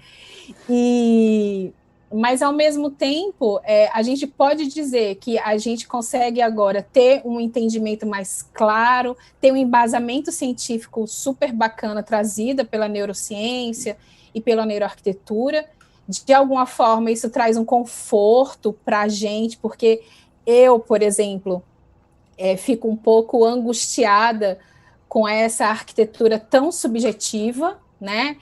Mas, ao mesmo tempo, a gente pode dizer que a gente consegue agora ter um entendimento mais claro, ter um embasamento científico super bacana trazida pela neurociência e pela neuroarquitetura. De alguma forma, isso traz um conforto para a gente, porque eu, por exemplo, fico um pouco angustiada com essa arquitetura tão subjetiva, né?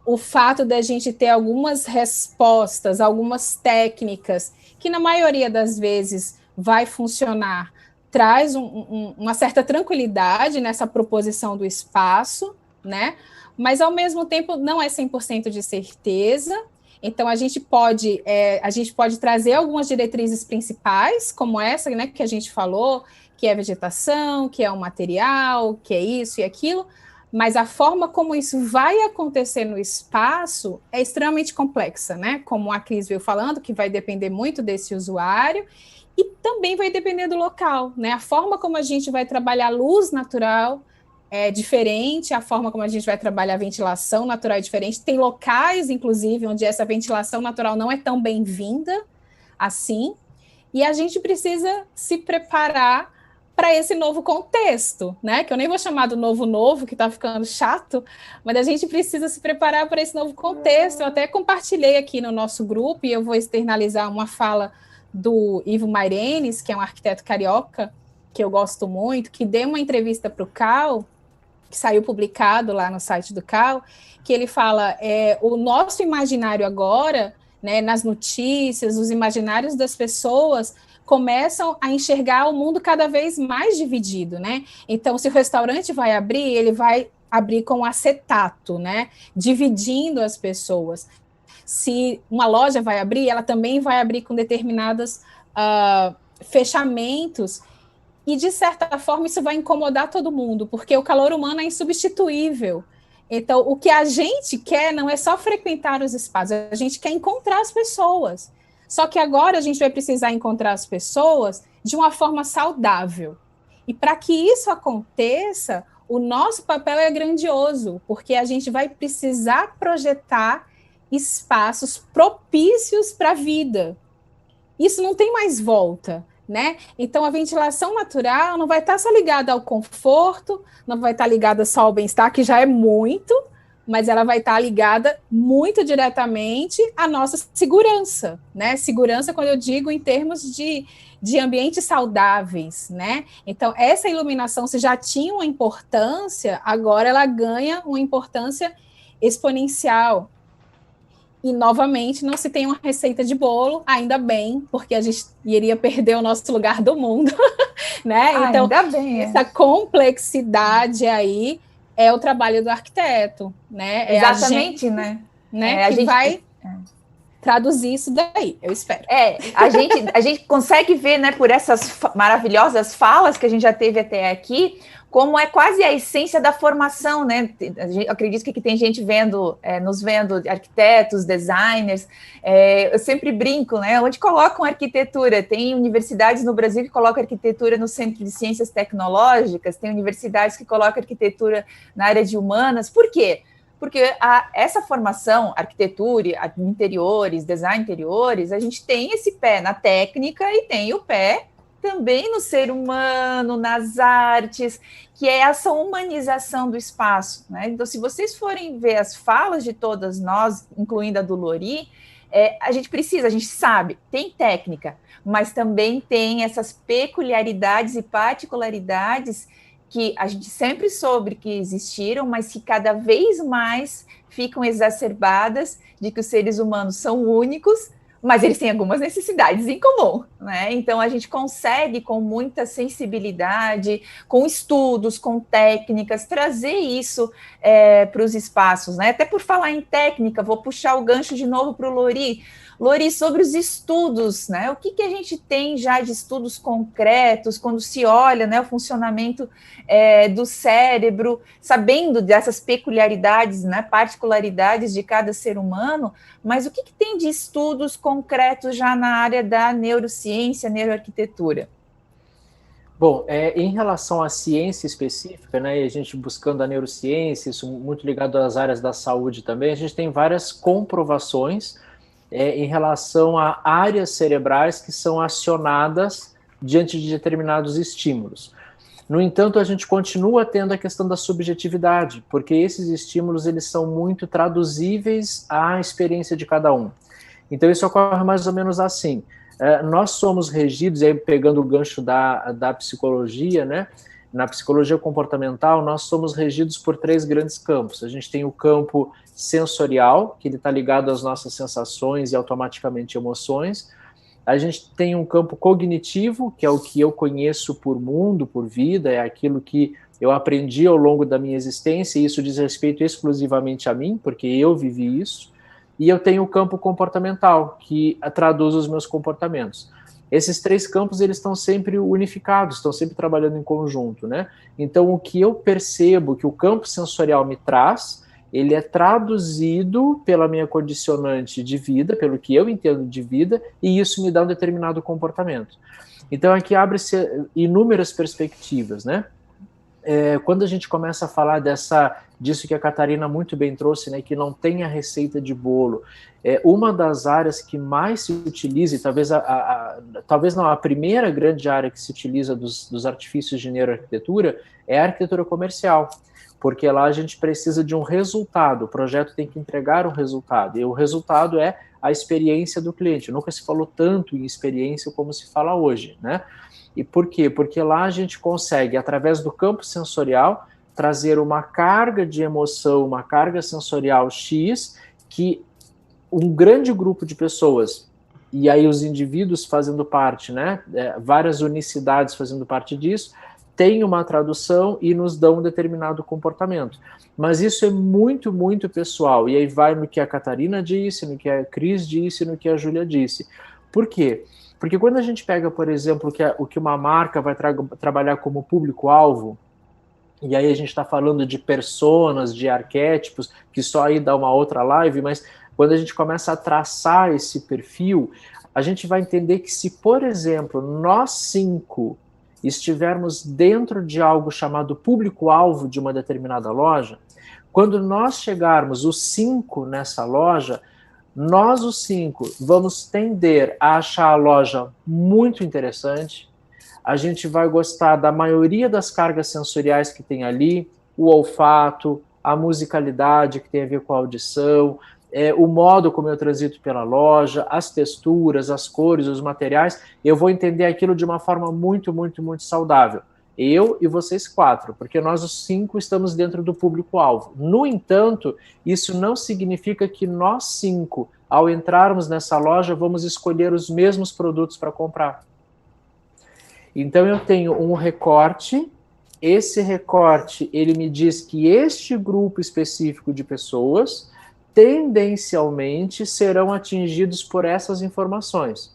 O fato da gente ter algumas respostas, algumas técnicas, que na maioria das vezes vai funcionar, traz uma certa tranquilidade nessa proposição do espaço, né? Mas, ao mesmo tempo, não é 100% de certeza. Então, a gente pode trazer algumas diretrizes principais, como essa, né, que a gente falou, que é vegetação, que é o material, que é isso e aquilo, mas a forma como isso vai acontecer no espaço é extremamente complexa, né? Como a Cris veio falando, que vai depender muito desse usuário e também vai depender do local, né? A forma como a gente vai trabalhar luz natural é diferente, a forma como a gente vai trabalhar ventilação natural é diferente. Tem locais, inclusive, onde essa ventilação natural não é tão bem-vinda assim, e a gente precisa se preparar para esse novo contexto, né? Que eu nem vou chamar do novo, que está ficando chato, mas a gente precisa se preparar para esse novo contexto. Eu até compartilhei aqui no nosso grupo, e eu vou externalizar uma fala do Ivo Mairenes, que é um arquiteto carioca, que eu gosto muito, que deu uma entrevista para o CAL, que saiu publicado lá no site do CAL, que ele fala, o nosso imaginário agora, né, nas notícias, os imaginários das pessoas começam a enxergar o mundo cada vez mais dividido, né? Então, se o restaurante vai abrir, ele vai abrir com acetato, né? Dividindo as pessoas. Se uma loja vai abrir, ela também vai abrir com determinados fechamentos. E, de certa forma, isso vai incomodar todo mundo, porque o calor humano é insubstituível. Então, o que a gente quer não é só frequentar os espaços, a gente quer encontrar as pessoas. Só que agora a gente vai precisar encontrar as pessoas de uma forma saudável. E para que isso aconteça, o nosso papel é grandioso, porque a gente vai precisar projetar espaços propícios para a vida. Isso não tem mais volta, né? Então, a ventilação natural não vai estar só ligada ao conforto, não vai estar ligada só ao bem-estar, que já é muito, mas ela vai estar ligada muito diretamente à nossa segurança, né? Segurança, quando eu digo em termos de ambientes saudáveis, né? Então, essa iluminação, se já tinha uma importância, agora ela ganha uma importância exponencial. E, novamente, não se tem uma receita de bolo, ainda bem, porque a gente iria perder o nosso lugar do mundo, né? Então, ainda bem, essa complexidade aí é o trabalho do arquiteto, né? Exatamente, a gente vai traduzir isso daí, eu espero. A gente consegue ver, né, por essas maravilhosas falas que a gente já teve até aqui, como é quase a essência da formação, né? Eu acredito que tem gente nos vendo, arquitetos, designers. Eu sempre brinco, né? Onde colocam arquitetura? Tem universidades no Brasil que colocam arquitetura no Centro de Ciências Tecnológicas, tem universidades que colocam arquitetura na área de humanas. Por quê? Porque essa formação, arquitetura, interiores, design interiores, a gente tem esse pé na técnica e tem o pé também no ser humano, nas artes, que é essa humanização do espaço, né? Então, se vocês forem ver as falas de todas nós, incluindo a do Lori, a gente sabe, tem técnica, mas também tem essas peculiaridades e particularidades que a gente sempre soube que existiram, mas que cada vez mais ficam exacerbadas de que os seres humanos são únicos, mas eles têm algumas necessidades em comum, né? Então, a gente consegue, com muita sensibilidade, com estudos, com técnicas, trazer isso para os espaços, né? Até por falar em técnica, vou puxar o gancho de novo para o Lori. Lori, sobre os estudos, né? O que a gente tem já de estudos concretos, quando se olha, né, o funcionamento do cérebro, sabendo dessas peculiaridades, né, particularidades de cada ser humano, mas o que tem de estudos concretos já na área da neurociência, neuroarquitetura? Bom, em relação à ciência específica, né, e a gente buscando a neurociência, isso muito ligado às áreas da saúde também, a gente tem várias comprovações em relação a áreas cerebrais que são acionadas diante de determinados estímulos. No entanto, a gente continua tendo a questão da subjetividade, porque esses estímulos eles são muito traduzíveis à experiência de cada um. Então, isso ocorre mais ou menos assim. Nós somos regidos, aí pegando o gancho da psicologia, né? Na psicologia comportamental, nós somos regidos por 3 grandes campos. A gente tem o campo sensorial, que ele está ligado às nossas sensações e automaticamente emoções. A gente tem um campo cognitivo, que é o que eu conheço por mundo, por vida, é aquilo que eu aprendi ao longo da minha existência, e isso diz respeito exclusivamente a mim, porque eu vivi isso. E eu tenho o campo comportamental, que traduz os meus comportamentos. Esses 3 campos, eles estão sempre unificados, estão sempre trabalhando em conjunto, né? Então, o que eu percebo que o campo sensorial me traz, ele é traduzido pela minha condicionante de vida, pelo que eu entendo de vida, e isso me dá um determinado comportamento. Então, aqui abre-se inúmeras perspectivas, né? Quando a gente começa a falar disso que a Catarina muito bem trouxe, né, que não tem a receita de bolo, uma das áreas que mais se utiliza, e talvez não, a primeira grande área que se utiliza dos artifícios de neuroarquitetura é a arquitetura comercial, porque lá a gente precisa de um resultado, o projeto tem que entregar um resultado, e o resultado é a experiência do cliente. Nunca se falou tanto em experiência como se fala hoje, né? E por quê? Porque lá a gente consegue, através do campo sensorial, trazer uma carga de emoção, uma carga sensorial X, que um grande grupo de pessoas, e aí os indivíduos fazendo parte, né, várias unicidades fazendo parte disso, tem uma tradução e nos dão um determinado comportamento. Mas isso é muito, muito pessoal, e aí vai no que a Catarina disse, no que a Cris disse, no que a Júlia disse. Por quê? Porque quando a gente pega, por exemplo, o que uma marca vai trabalhar como público-alvo, e aí a gente está falando de personas, de arquétipos, que só aí dá uma outra live, mas quando a gente começa a traçar esse perfil, a gente vai entender que se, por exemplo, nós 5 estivermos dentro de algo chamado público-alvo de uma determinada loja, quando nós chegarmos os 5 nessa loja, nós os 5 vamos tender a achar a loja muito interessante, a gente vai gostar da maioria das cargas sensoriais que tem ali, o olfato, a musicalidade que tem a ver com a audição, o modo como eu transito pela loja, as texturas, as cores, os materiais, eu vou entender aquilo de uma forma muito, muito, muito saudável. Eu e vocês 4, porque nós os 5 estamos dentro do público-alvo. No entanto, isso não significa que nós 5, ao entrarmos nessa loja, vamos escolher os mesmos produtos para comprar. Então eu tenho um recorte, esse recorte ele me diz que este grupo específico de pessoas tendencialmente serão atingidos por essas informações.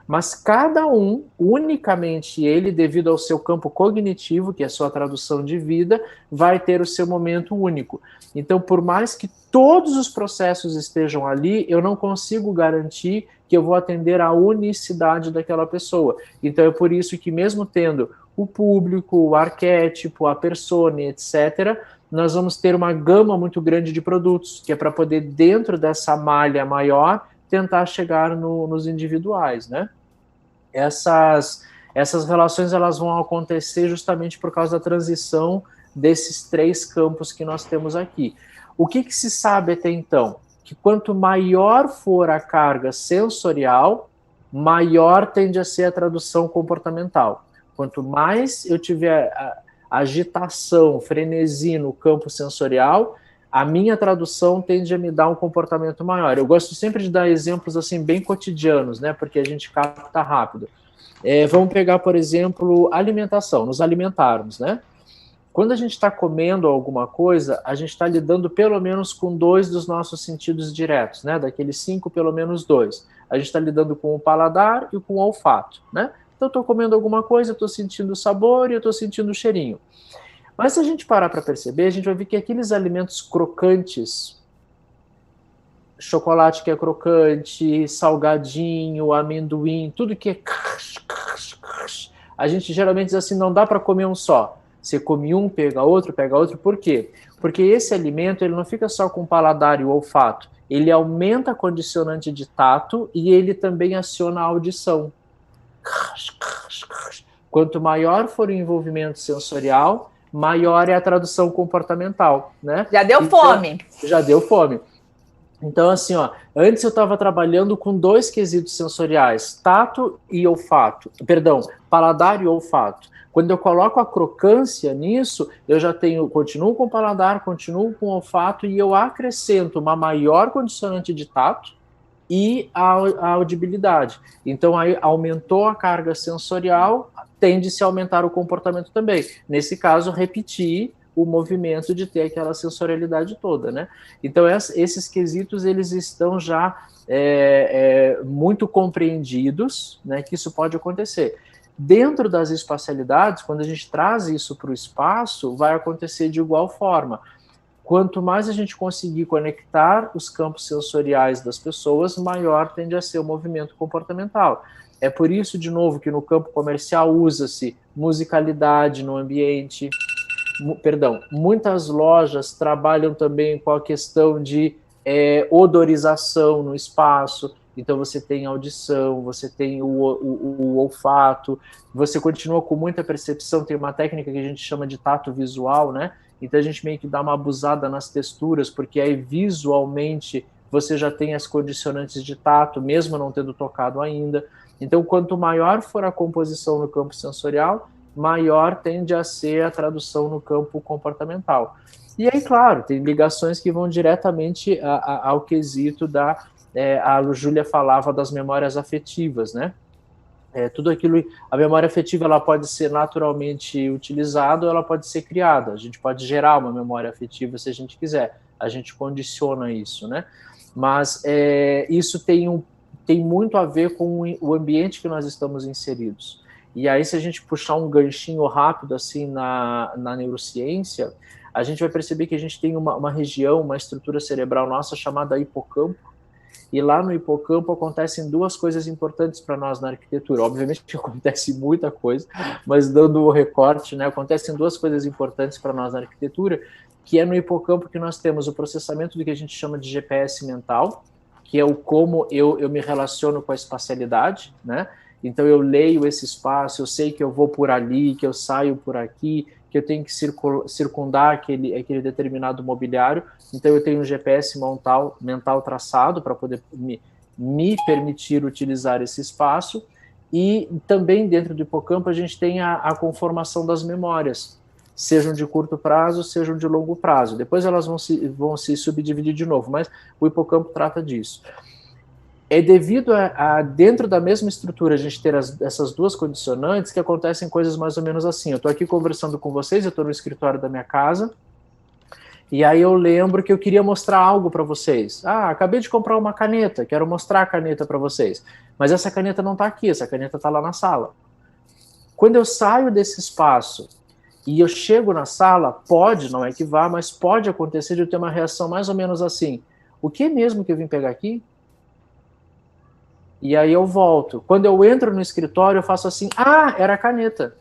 Mas cada um, unicamente ele, devido ao seu campo cognitivo, que é a sua tradução de vida, vai ter o seu momento único. Então, por mais que todos os processos estejam ali, eu não consigo garantir que eu vou atender à unicidade daquela pessoa. Então, é por isso que mesmo tendo o público, o arquétipo, a persona, etc., nós vamos ter uma gama muito grande de produtos, que é para poder, dentro dessa malha maior, tentar chegar nos individuais, né? Essas relações elas vão acontecer justamente por causa da transição desses 3 campos que nós temos aqui. O que se sabe até então? Que quanto maior for a carga sensorial, maior tende a ser a tradução comportamental. Quanto mais eu tiver agitação, frenesi no campo sensorial, a minha tradução tende a me dar um comportamento maior. Eu gosto sempre de dar exemplos assim bem cotidianos, né? Porque a gente capta rápido. Vamos pegar, por exemplo, alimentação, nos alimentarmos, né? Quando a gente está comendo alguma coisa, a gente está lidando pelo menos com 2 dos nossos sentidos diretos, né? Daqueles 5, pelo menos 2. A gente está lidando com o paladar e com o olfato, né? Então, eu estou comendo alguma coisa, eu estou sentindo o sabor e eu estou sentindo o cheirinho. Mas se a gente parar para perceber, a gente vai ver que aqueles alimentos crocantes, chocolate que é crocante, salgadinho, amendoim, tudo que é... A gente geralmente diz assim, não dá para comer um só. Você come um, pega outro, por quê? Porque esse alimento ele não fica só com o paladar e o olfato, ele aumenta a condicionante de tato e ele também aciona a audição. Quanto maior for o envolvimento sensorial, maior é a tradução comportamental, né? Já deu fome. Já deu fome. Então, assim, ó, antes eu estava trabalhando com 2 quesitos sensoriais, tato e olfato, paladar e olfato. Quando eu coloco a crocância nisso, eu já continuo com o paladar, continuo com o olfato e eu acrescento uma maior condicionante de tato e a audibilidade. Então, aí aumentou a carga sensorial, tende-se a aumentar o comportamento também. Nesse caso, repetir o movimento de ter aquela sensorialidade toda, né? Então, esses quesitos, eles estão já muito compreendidos, né, que isso pode acontecer. Dentro das espacialidades, quando a gente traz isso para o espaço, vai acontecer de igual forma. Quanto mais a gente conseguir conectar os campos sensoriais das pessoas, maior tende a ser o movimento comportamental. É por isso, de novo, que no campo comercial usa-se musicalidade no ambiente. Muitas lojas trabalham também com a questão de odorização no espaço. Então você tem audição, você tem o olfato, você continua com muita percepção, tem uma técnica que a gente chama de tato visual, né? Então a gente meio que dá uma abusada nas texturas, porque aí visualmente você já tem as condicionantes de tato, mesmo não tendo tocado ainda. Então quanto maior for a composição no campo sensorial, maior tende a ser a tradução no campo comportamental. E aí, claro, tem ligações que vão diretamente ao quesito da... a Júlia falava das memórias afetivas, né? Tudo aquilo, a memória afetiva ela pode ser naturalmente utilizada ou ela pode ser criada. A gente pode gerar uma memória afetiva se a gente quiser. A gente condiciona isso, né? Mas isso tem muito a ver com o ambiente que nós estamos inseridos. E aí, se a gente puxar um ganchinho rápido assim na neurociência, a gente vai perceber que a gente tem uma região, uma estrutura cerebral nossa chamada hipocampo. E lá no hipocampo acontecem 2 coisas importantes para nós na arquitetura. Obviamente que acontece muita coisa, mas dando o recorte, né, acontecem 2 coisas importantes para nós na arquitetura, que é no hipocampo que nós temos o processamento do que a gente chama de GPS mental, que é o como eu me relaciono com a espacialidade, né? Então eu leio esse espaço, eu sei que eu vou por ali, que eu saio por aqui, que eu tenho que circundar aquele determinado mobiliário. Então eu tenho um GPS mental traçado para poder me permitir utilizar esse espaço. E também dentro do hipocampo a gente tem a conformação das memórias, sejam de curto prazo, sejam de longo prazo. Depois elas vão se subdividir de novo, mas o hipocampo trata disso. É devido a dentro da mesma estrutura a gente ter essas 2 condicionantes que acontecem coisas mais ou menos assim. Eu estou aqui conversando com vocês, eu estou no escritório da minha casa, e aí eu lembro que eu queria mostrar algo para vocês. Acabei de comprar uma caneta, quero mostrar a caneta para vocês. Mas essa caneta não está aqui, essa caneta está lá na sala. Quando eu saio desse espaço e eu chego na sala, não é que vá, mas pode acontecer de eu ter uma reação mais ou menos assim. O que é mesmo que eu vim pegar aqui? E aí eu volto. Quando eu entro no escritório, eu faço assim, era a caneta.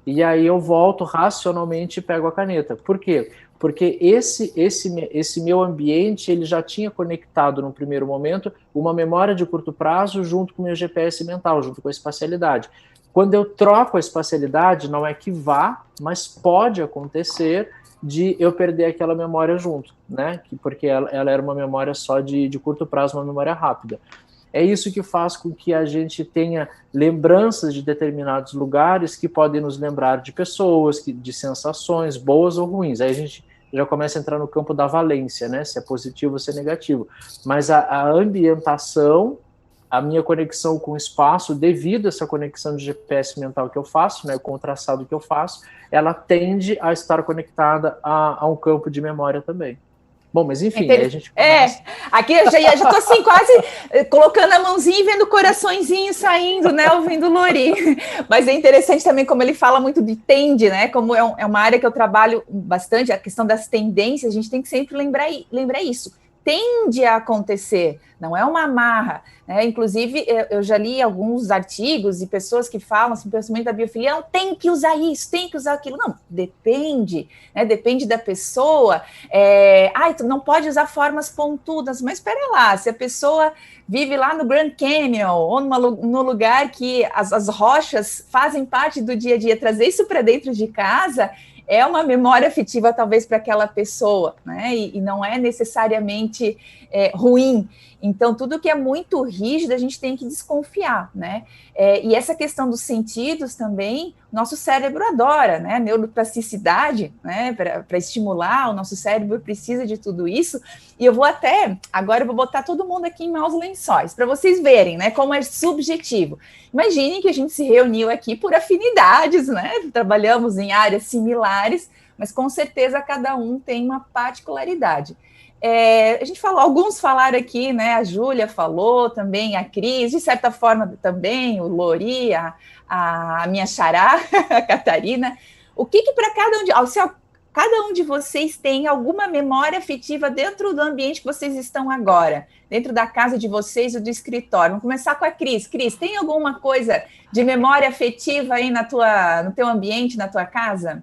E aí eu volto racionalmente e pego a caneta. Por quê? Porque esse meu ambiente, ele já tinha conectado no primeiro momento uma memória de curto prazo junto com o meu GPS mental, junto com a espacialidade. Quando eu troco a espacialidade, não é que vá, mas pode acontecer de eu perder aquela memória junto, né? Porque ela era uma memória só de curto prazo, uma memória rápida. É isso que faz com que a gente tenha lembranças de determinados lugares que podem nos lembrar de pessoas, de sensações boas ou ruins. Aí a gente já começa a entrar no campo da valência, né? Se é positivo ou se é negativo. Mas a ambientação, a minha conexão com o espaço, devido a essa conexão de GPS mental que eu faço, né, com o traçado que eu faço, ela tende a estar conectada a um campo de memória também. Bom, mas enfim, aí a gente começa. Aqui eu já tô assim, quase colocando a mãozinha e vendo o coraçõezinho saindo, né, ouvindo o Lori. Mas é interessante também como ele fala muito de tende, né, como é uma área que eu trabalho bastante, a questão das tendências, a gente tem que sempre lembrar isso. Tende a acontecer, não é uma amarra, né? Inclusive, eu já li alguns artigos e pessoas que falam, assim, principalmente da biofilia, tem que usar isso, tem que usar aquilo. Não, depende, né? Depende da pessoa. Tu não pode usar formas pontudas, mas espera lá, se a pessoa vive lá no Grand Canyon ou no lugar que as rochas fazem parte do dia a dia, trazer isso para dentro de casa é uma memória afetiva, talvez, para aquela pessoa, né? E não é necessariamente ruim. Então, tudo que é muito rígido, a gente tem que desconfiar, né? E essa questão dos sentidos também, nosso cérebro adora, né? Neuroplasticidade, né? Para estimular, o nosso cérebro precisa de tudo isso. E agora eu vou botar todo mundo aqui em maus lençóis, para vocês verem, né? Como é subjetivo. Imaginem que a gente se reuniu aqui por afinidades, né? Trabalhamos em áreas similares, mas com certeza cada um tem uma particularidade. A gente falou, alguns falaram aqui, né? A Júlia falou também, a Cris, de certa forma também, o Lori, a minha xará, a Catarina. O que para cada um de vocês tem alguma memória afetiva dentro do ambiente que vocês estão agora, dentro da casa de vocês e do escritório? Vamos começar com a Cris. Cris, tem alguma coisa de memória afetiva aí no teu ambiente, na tua casa?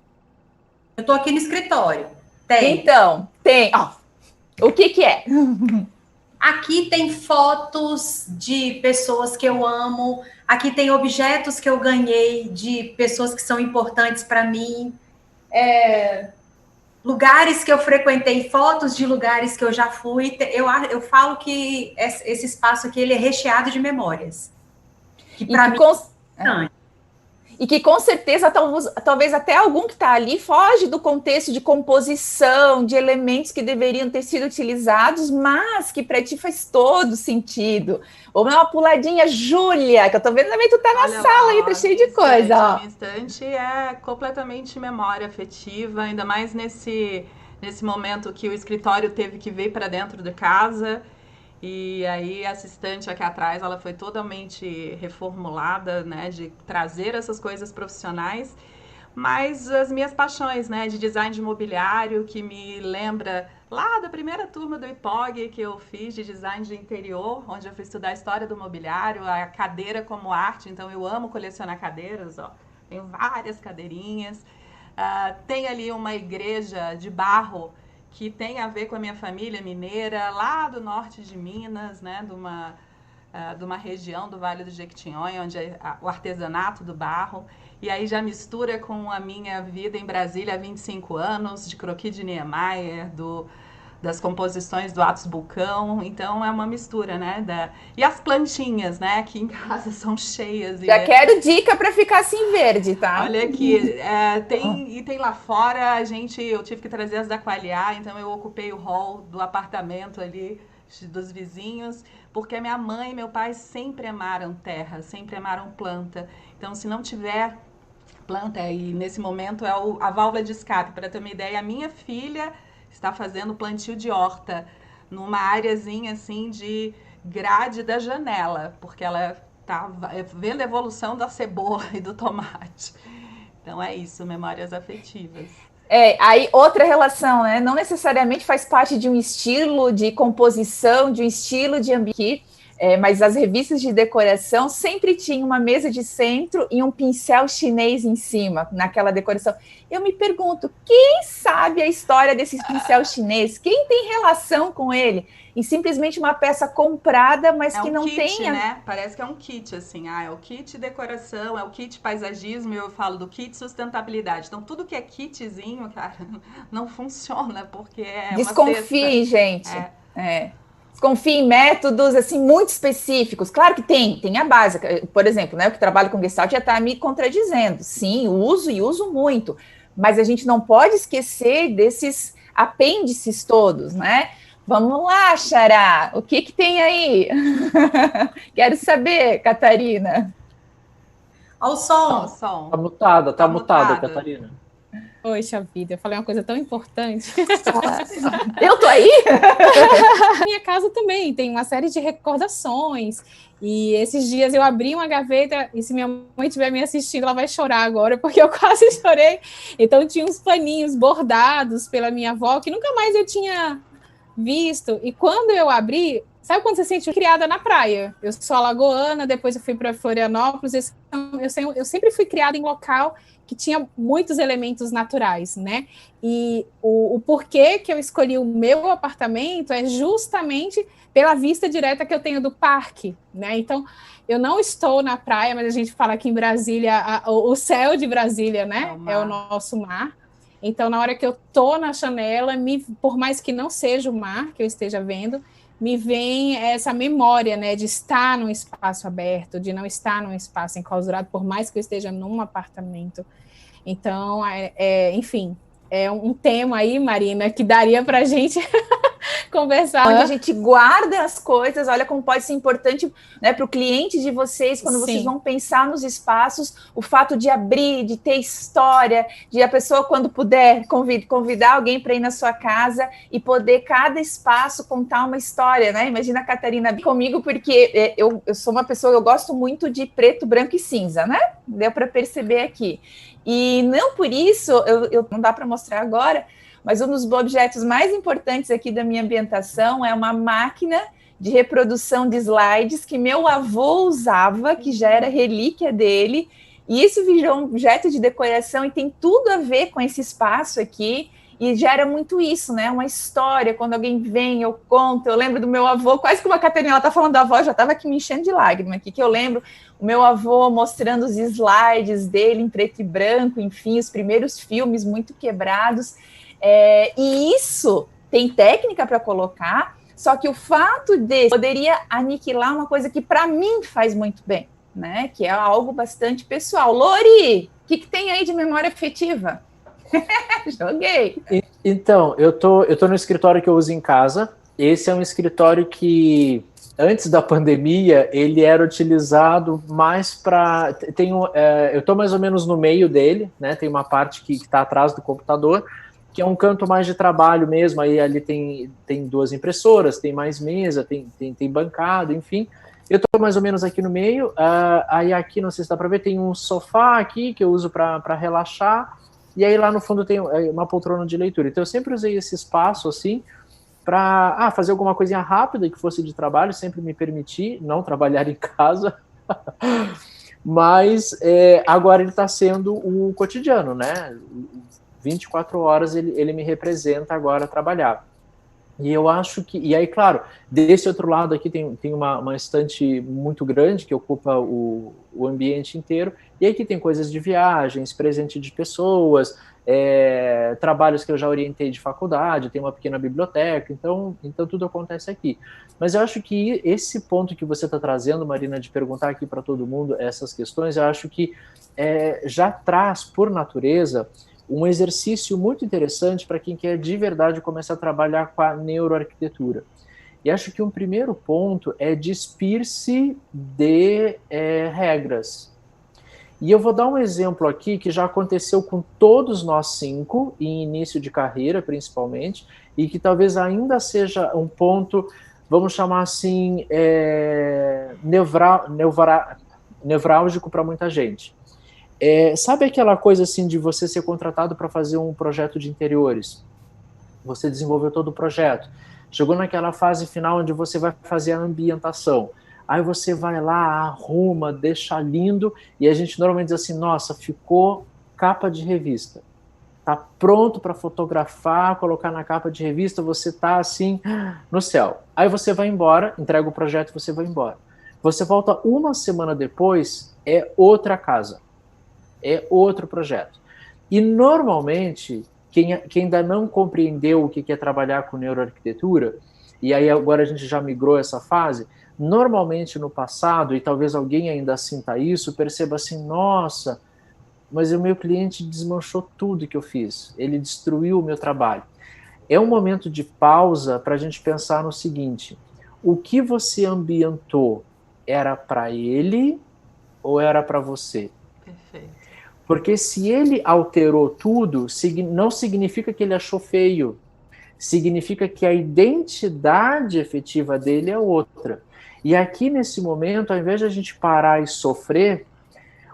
Eu estou aqui no escritório. Tem. Então, tem. O que é? Aqui tem fotos de pessoas que eu amo. Aqui tem objetos que eu ganhei de pessoas que são importantes para mim. Lugares que eu frequentei, fotos de lugares que eu já fui. Eu falo que esse espaço aqui ele é recheado de memórias. Que para mim é importante. E que com certeza, talvez até algum que está ali foge do contexto de composição, de elementos que deveriam ter sido utilizados, mas que para ti faz todo sentido. Vamos dar uma puladinha, Júlia, que eu estou vendo também, tu tá na sala aí, tá cheio de coisa. A minha estante é completamente memória afetiva, ainda mais nesse momento que o escritório teve que vir para dentro de casa. E aí a assistente aqui atrás, ela foi totalmente reformulada, né, de trazer essas coisas profissionais, mas as minhas paixões, né, de design de mobiliário, que me lembra lá da primeira turma do IPOG que eu fiz de design de interior, onde eu fui estudar a história do mobiliário, a cadeira como arte, então eu amo colecionar cadeiras, tenho várias cadeirinhas, tem ali uma igreja de barro, que tem a ver com a minha família mineira, lá do norte de Minas, né, de uma região do Vale do Jequitinhonha, onde é o artesanato do barro, e aí já mistura com a minha vida em Brasília há 25 anos, de croquis de Niemeyer, das composições do Atos Bulcão, então é uma mistura, né? E as plantinhas, né? Aqui em casa são cheias. Já quero dica para ficar assim verde, tá? Olha aqui, tem lá fora, eu tive que trazer as da Qualiar, então eu ocupei o hall do apartamento ali dos vizinhos, porque minha mãe e meu pai sempre amaram terra, sempre amaram planta. Então, se não tiver planta, e nesse momento é a válvula de escape, para ter uma ideia, a minha filha está fazendo plantio de horta numa areazinha assim de grade da janela, porque ela está vendo a evolução da cebola e do tomate. Então é isso, memórias afetivas. Aí outra relação, né? Não necessariamente faz parte de um estilo de composição, de um estilo de ambiente, mas as revistas de decoração sempre tinham uma mesa de centro e um pincel chinês em cima, naquela decoração. Eu me pergunto, quem sabe a história desse pincel chinês? Quem tem relação com ele? E simplesmente uma peça comprada, mas que não kit, tenha... né? Parece que é um kit, assim. É o kit decoração, é o kit paisagismo, eu falo do kit sustentabilidade. Então, tudo que é kitzinho, cara, não funciona, porque é Desconfie, gente. Desconfie em métodos, assim, muito específicos. Claro que tem a básica. Por exemplo, né, eu que trabalho com Gestalt já está me contradizendo. Sim, uso muito. Mas a gente não pode esquecer desses apêndices todos, né? Vamos lá, Xará, o que tem aí? Quero saber, Catarina. Ao som. Tá mutada, Catarina. Poxa vida, eu falei uma coisa tão importante. Eu tô aí? Na minha casa também tem uma série de recordações. E esses dias eu abri uma gaveta, e se minha mãe estiver me assistindo, ela vai chorar agora, porque eu quase chorei. Então tinha uns paninhos bordados pela minha avó, que nunca mais eu tinha visto. E quando eu abri, sabe quando você se sente criada na praia? Eu sou alagoana, depois eu fui para Florianópolis, eu sempre fui criada em local que tinha muitos elementos naturais, né? E o porquê que eu escolhi o meu apartamento é justamente pela vista direta que eu tenho do parque, né? Então, eu não estou na praia, mas a gente fala que em Brasília, o céu de Brasília, né? É o nosso mar. Então, na hora que eu tô na janela, por mais que não seja o mar que eu esteja vendo, me vem essa memória, né, de estar num espaço aberto, de não estar num espaço enclausurado, por mais que eu esteja num apartamento. Então, enfim, é um tema aí, Marina, que daria para a gente conversar. Onde a gente guarda as coisas, olha como pode ser importante, né, para o cliente de vocês, quando vocês vão pensar nos espaços, o fato de abrir, de ter história, de a pessoa, quando puder, convidar alguém para ir na sua casa e poder, cada espaço, contar uma história, né? Imagina a Catarina comigo, porque eu sou uma pessoa, eu gosto muito de preto, branco e cinza, né? Deu para perceber aqui. E não por isso, não dá para mostrar agora, mas um dos objetos mais importantes aqui da minha ambientação é uma máquina de reprodução de slides que meu avô usava, que já era relíquia dele, e isso virou um objeto de decoração e tem tudo a ver com esse espaço aqui, e gera muito isso, né? Uma história, quando alguém vem, eu conto. Eu lembro do meu avô, quase que uma Catarina, ela tá falando da avó, já estava aqui me enchendo de lágrima aqui, que eu lembro o meu avô mostrando os slides dele em preto e branco, enfim, os primeiros filmes muito quebrados. E isso tem técnica para colocar, só que o fato de poderia aniquilar uma coisa que para mim faz muito bem, né? Que é algo bastante pessoal. Lori, o que tem aí de memória afetiva? Joguei. Então, eu tô no escritório que eu uso em casa. Esse é um escritório que, antes da pandemia, ele era utilizado mais para... eu estou mais ou menos no meio dele, né? Tem uma parte que está atrás do computador, que é um canto mais de trabalho mesmo. Aí ali tem 2 impressoras, tem mais mesa, tem bancada, enfim. Eu estou mais ou menos aqui no meio. Aí aqui, não sei se dá para ver, tem um sofá aqui que eu uso para relaxar. E aí lá no fundo tem uma poltrona de leitura. Então eu sempre usei esse espaço assim para fazer alguma coisinha rápida que fosse de trabalho, sempre me permiti não trabalhar em casa. Mas agora ele está sendo o cotidiano, né? 24 horas ele me representa agora trabalhar. E eu acho que... E aí, claro, desse outro lado aqui tem uma estante muito grande que ocupa o ambiente inteiro, e aqui tem coisas de viagens, presente de pessoas, trabalhos que eu já orientei de faculdade, tem uma pequena biblioteca, então tudo acontece aqui. Mas eu acho que esse ponto que você está trazendo, Marina, de perguntar aqui para todo mundo essas questões, eu acho que já traz, por natureza, um exercício muito interessante para quem quer de verdade começar a trabalhar com a neuroarquitetura. E acho que um primeiro ponto é despir-se de regras. E eu vou dar um exemplo aqui que já aconteceu com todos nós 5, em início de carreira principalmente, e que talvez ainda seja um ponto, vamos chamar assim, nevrálgico para muita gente. Sabe aquela coisa assim de você ser contratado para fazer um projeto de interiores? Você desenvolveu todo o projeto. Chegou naquela fase final onde você vai fazer a ambientação. Aí você vai lá, arruma, deixa lindo, e a gente normalmente diz assim, nossa, ficou capa de revista. Tá pronto para fotografar, colocar na capa de revista, você tá assim, no céu. Aí você vai embora, entrega o projeto e você vai embora. Você volta uma semana depois, é outra casa. É outro projeto. E, normalmente, quem ainda não compreendeu o que é trabalhar com neuroarquitetura, e aí agora a gente já migrou essa fase, normalmente no passado, e talvez alguém ainda sinta isso, perceba assim, nossa, mas o meu cliente desmanchou tudo que eu fiz, ele destruiu o meu trabalho. é um momento de pausa para a gente pensar no seguinte: o que você ambientou era para ele ou era para você? Perfeito. Porque se ele alterou tudo, não significa que ele achou feio. Significa que a identidade efetiva dele é outra. E aqui, nesse momento, ao invés de a gente parar e sofrer,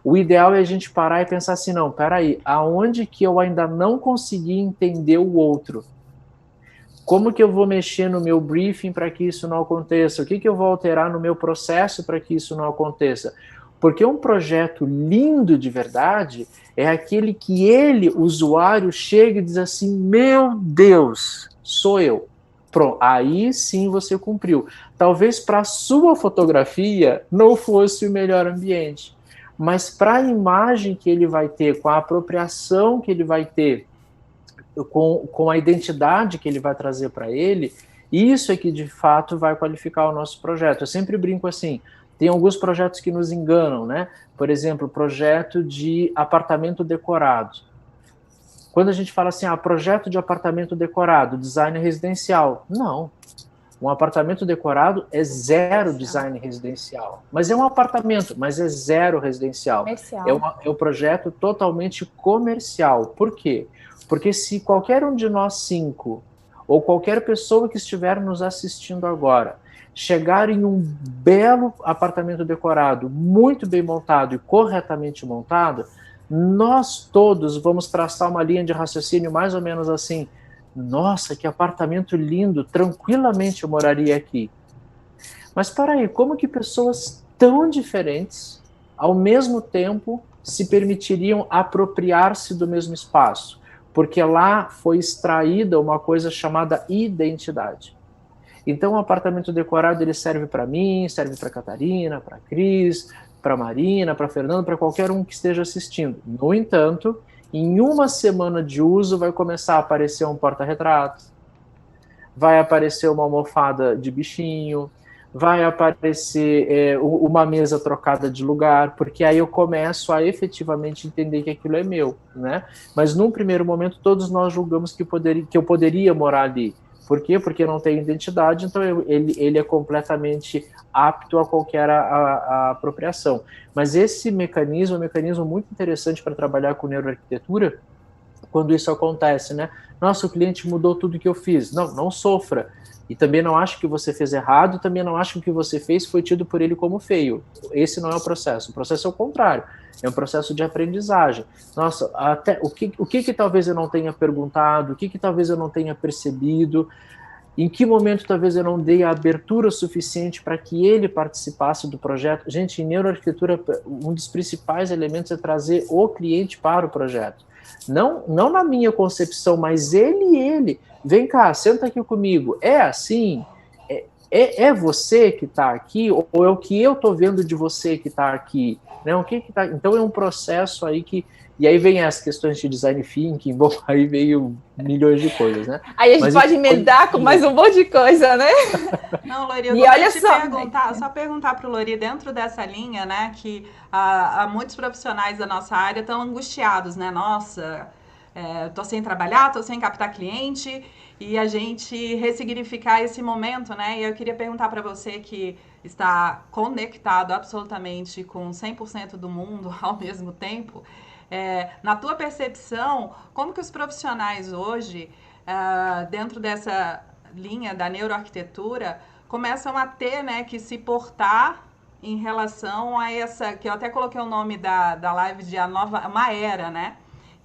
o ideal é a gente parar e pensar assim, não, peraí, aonde que eu ainda não consegui entender o outro? Como que eu vou mexer no meu briefing para que isso não aconteça? O que eu vou alterar no meu processo para que isso não aconteça? Porque um projeto lindo de verdade é aquele que ele, usuário, chega e diz assim, meu Deus, sou eu. Pronto, aí sim você cumpriu. Talvez para a sua fotografia não fosse o melhor ambiente, mas para a imagem que ele vai ter, com a apropriação que ele vai ter, com a identidade que ele vai trazer para ele, isso é que de fato vai qualificar o nosso projeto. Eu sempre brinco assim, tem alguns projetos que nos enganam, né? Por exemplo, projeto de apartamento decorado. Quando a gente fala assim, projeto de apartamento decorado, design residencial. Não. Um apartamento decorado é zero design residencial. Mas é um apartamento, mas é zero residencial. É um projeto totalmente comercial. Por quê? Porque se qualquer um de nós 5, ou qualquer pessoa que estiver nos assistindo agora, chegar em um belo apartamento decorado, muito bem montado e corretamente montado, nós todos vamos traçar uma linha de raciocínio mais ou menos assim, nossa, que apartamento lindo, tranquilamente eu moraria aqui. Mas peraí, como que pessoas tão diferentes, ao mesmo tempo, se permitiriam apropriar-se do mesmo espaço? Porque lá foi extraída uma coisa chamada identidade. Então, o apartamento decorado ele serve para mim, serve para a Catarina, para a Cris, para a Marina, para a Fernanda, para qualquer um que esteja assistindo. No entanto, em uma semana de uso vai começar a aparecer um porta-retrato, vai aparecer uma almofada de bichinho, vai aparecer uma mesa trocada de lugar, porque aí eu começo a efetivamente entender que aquilo é meu, né? Mas num primeiro momento todos nós julgamos que eu poderia morar ali. Por quê? Porque não tem identidade, então ele é completamente apto a qualquer a apropriação. Mas esse mecanismo é um mecanismo muito interessante para trabalhar com neuroarquitetura, quando isso acontece, né? Nossa, o cliente mudou tudo que eu fiz. Não sofra. E também não acho que você fez errado, e também não acho que o que você fez foi tido por ele como feio. Esse não é o processo. O processo é o contrário. É um processo de aprendizagem. Nossa, até o que talvez eu não tenha perguntado, o que talvez eu não tenha percebido, em que momento talvez eu não dei a abertura suficiente para que ele participasse do projeto. Gente, em neuroarquitetura, um dos principais elementos é trazer o cliente para o projeto. Não na minha concepção, mas ele. Vem cá, senta aqui comigo. É assim? É você que está aqui? Ou é o que eu estou vendo de você que está aqui? Né? Então é um processo aí que... E aí vem as questões de design thinking, bom, aí veio milhões de coisas, né? Aí a gente pode emendar com mais um monte de coisa, né? Não, Lori, eu queria só perguntar para o Lori, dentro dessa linha, né, que muitos profissionais da nossa área estão angustiados, né? Nossa, tô sem trabalhar, tô sem captar cliente, e a gente ressignificar esse momento, né? E eu queria perguntar para você que está conectado absolutamente com 100% do mundo ao mesmo tempo, na tua percepção, como que os profissionais hoje, dentro dessa linha da neuroarquitetura, começam a ter, né, que se portar em relação a essa, que eu até coloquei o nome da live de uma era, né?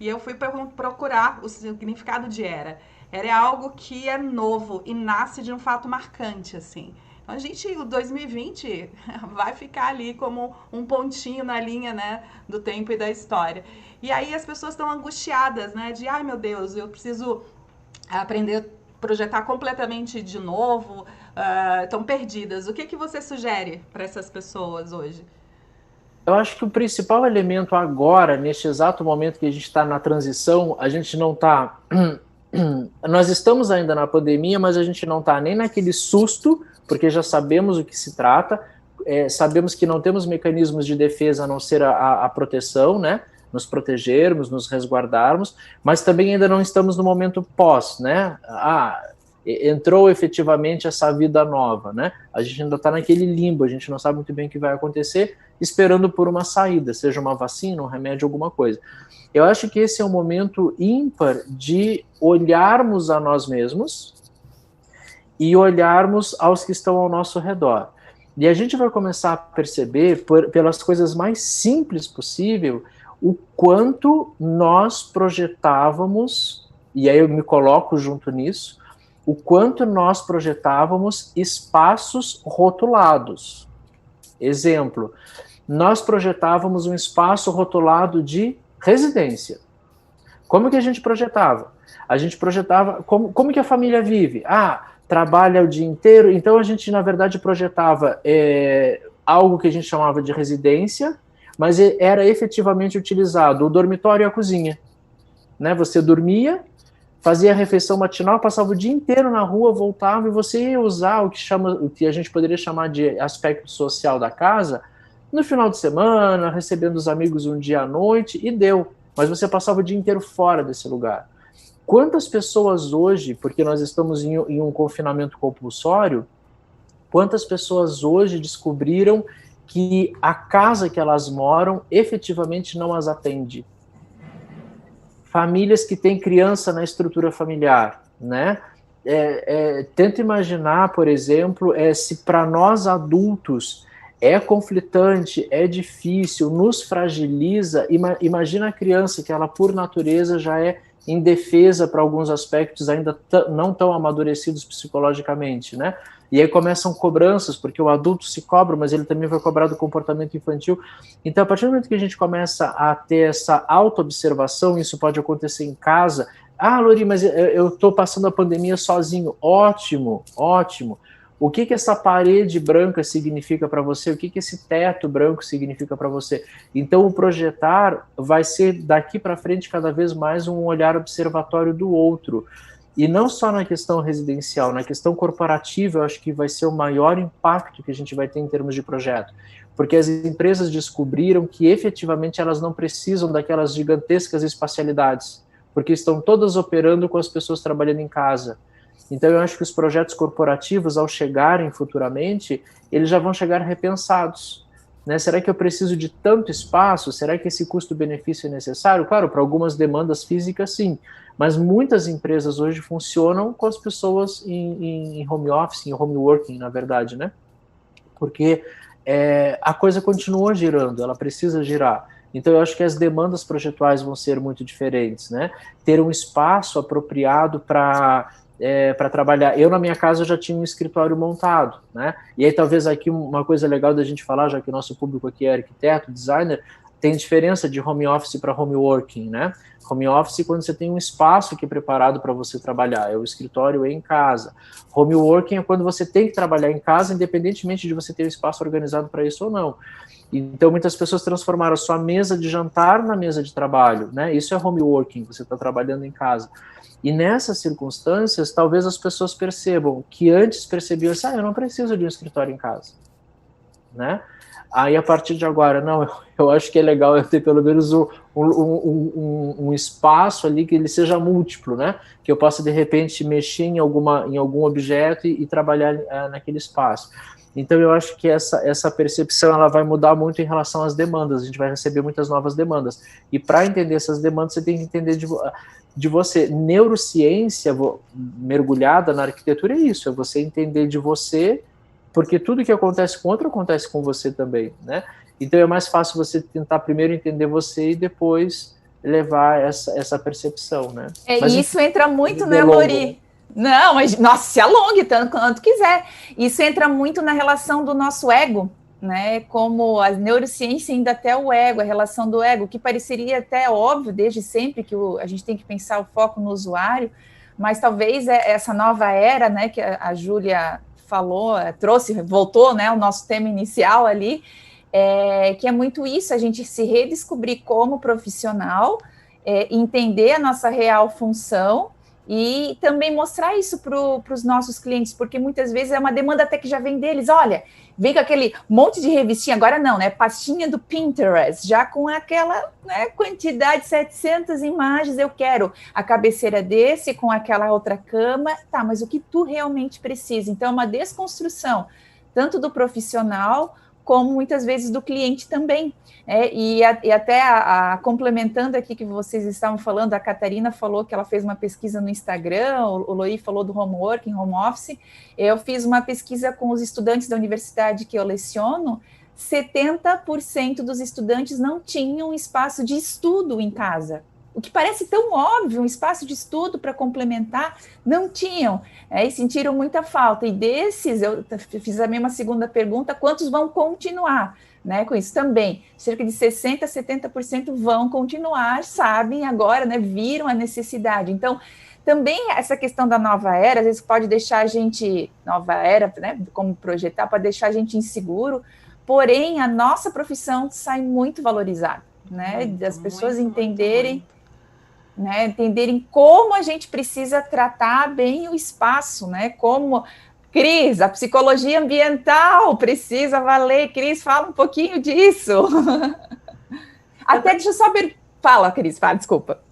E eu fui procurar o significado de era. Era algo que é novo e nasce de um fato marcante, assim. Então, o 2020 vai ficar ali como um pontinho na linha, né, do tempo e da história. E aí as pessoas estão angustiadas, né, de, ai meu Deus, eu preciso aprender a projetar completamente de novo, estão perdidas. O que você sugere para essas pessoas hoje? Eu acho que o principal elemento agora, neste exato momento que a gente está na transição, a gente não está... Nós estamos ainda na pandemia, mas a gente não está nem naquele susto, porque já sabemos o que se trata, sabemos que não temos mecanismos de defesa a não ser a proteção, né, nos protegermos, nos resguardarmos, mas também ainda não estamos no momento pós, né? Entrou efetivamente essa vida nova, né? A gente ainda está naquele limbo, a gente não sabe muito bem o que vai acontecer, esperando por uma saída, seja uma vacina, um remédio, alguma coisa. Eu acho que esse é um momento ímpar de olharmos a nós mesmos e olharmos aos que estão ao nosso redor. E a gente vai começar a perceber, pelas coisas mais simples possível, o quanto nós projetávamos, e aí eu me coloco junto nisso, o quanto nós projetávamos espaços rotulados. Exemplo, nós projetávamos um espaço rotulado de residência. Como que a gente projetava? A gente projetava como que a família vive. Trabalha o dia inteiro, então a gente, na verdade, projetava algo que a gente chamava de residência, mas era efetivamente utilizado o dormitório e a cozinha. Né? Você dormia, fazia a refeição matinal, passava o dia inteiro na rua, voltava, e você ia usar o que a gente poderia chamar de aspecto social da casa no final de semana, recebendo os amigos um dia à noite, e deu. Mas você passava o dia inteiro fora desse lugar. Quantas pessoas hoje, porque nós estamos em um confinamento compulsório, quantas pessoas hoje descobriram que a casa que elas moram efetivamente não as atende? Famílias que têm criança na estrutura familiar, né? Tenta imaginar, por exemplo, se para nós adultos é conflitante, é difícil, nos fragiliza, imagina a criança que ela, por natureza, já é indefesa para alguns aspectos ainda não tão amadurecidos psicologicamente, né? E aí começam cobranças, porque o adulto se cobra, mas ele também vai cobrar do comportamento infantil. Então, a partir do momento que a gente começa a ter essa auto-observação, isso pode acontecer em casa. Lori, mas eu estou passando a pandemia sozinho. Ótimo, ótimo. O que essa parede branca significa para você? O que esse teto branco significa para você? Então, o projetar vai ser, daqui para frente, cada vez mais um olhar observatório do outro. E não só na questão residencial, na questão corporativa, eu acho que vai ser o maior impacto que a gente vai ter em termos de projeto. Porque as empresas descobriram que, efetivamente, elas não precisam daquelas gigantescas espacialidades, porque estão todas operando com as pessoas trabalhando em casa. Então, eu acho que os projetos corporativos, ao chegarem futuramente, eles já vão chegar repensados. Né? Será que eu preciso de tanto espaço? Será que esse custo-benefício é necessário? Claro, para algumas demandas físicas, sim. Mas muitas empresas hoje funcionam com as pessoas em home office, em home working, na verdade, né? Porque a coisa continua girando, ela precisa girar. Então, eu acho que as demandas projetuais vão ser muito diferentes, né? Ter um espaço apropriado para trabalhar. Eu, na minha casa, já tinha um escritório montado, né? E aí, talvez aqui uma coisa legal da gente falar, já que o nosso público aqui é arquiteto, designer, tem diferença de home office para home working, né? Home office, quando você tem um espaço que é preparado para você trabalhar, é o escritório em casa. Home working é quando você tem que trabalhar em casa, independentemente de você ter um espaço organizado para isso ou não. Então, muitas pessoas transformaram a sua mesa de jantar na mesa de trabalho, né? Isso é home working, você está trabalhando em casa. E nessas circunstâncias, talvez as pessoas percebam que antes percebiam assim, eu não preciso de um escritório em casa, né? Aí, a partir de agora, não, eu acho que é legal eu ter pelo menos um espaço ali que ele seja múltiplo, né? Que eu possa, de repente, mexer em algum objeto e trabalhar naquele espaço. Então, eu acho que essa percepção ela vai mudar muito em relação às demandas. A gente vai receber muitas novas demandas. E para entender essas demandas, você tem que entender de você. Neurociência mergulhada na arquitetura é isso, é você entender de você, porque tudo que acontece com outro acontece com você também, né? Então é mais fácil você tentar primeiro entender você e depois levar essa percepção, né? Mas isso entra muito, né, Lori? Não, mas, nossa, se alongue tanto quanto quiser. Isso entra muito na relação do nosso ego, né? Como a neurociência ainda até o ego, a relação do ego, que pareceria até óbvio desde sempre que a gente tem que pensar o foco no usuário, mas talvez essa nova era, né, que a Júlia falou, voltou, né, o nosso tema inicial ali, que é muito isso, a gente se redescobrir como profissional, entender a nossa real função E também mostrar isso para os nossos clientes, porque muitas vezes é uma demanda até que já vem deles. Olha, vem com aquele monte de revistinha, agora não, né? Pastinha do Pinterest, já com aquela, né, quantidade, 700 imagens, eu quero a cabeceira desse com aquela outra cama. Tá, mas o que tu realmente precisa? Então, é uma desconstrução, tanto do profissional, como muitas vezes do cliente também. E até complementando aqui que vocês estavam falando, a Catarina falou que ela fez uma pesquisa no Instagram, o Lori falou do homework, home office, eu fiz uma pesquisa com os estudantes da universidade que eu leciono, 70% dos estudantes não tinham espaço de estudo em casa. O que parece tão óbvio, um espaço de estudo para complementar, não tinham, e sentiram muita falta. E desses, eu fiz a mesma segunda pergunta, quantos vão continuar, né, com isso também? Cerca de 60%, 70% vão continuar, sabem agora, né, viram a necessidade. Então, também essa questão da nova era, às vezes pode deixar a gente, nova era, né, como projetar, pode deixar a gente inseguro, porém, a nossa profissão sai muito valorizada, né, das pessoas entenderem... Né, entenderem como a gente precisa tratar bem o espaço, né? Como, Cris, a psicologia ambiental precisa valer. Cris, fala um pouquinho disso. Até deixa eu só ver. Fala, Cris, fala, desculpa.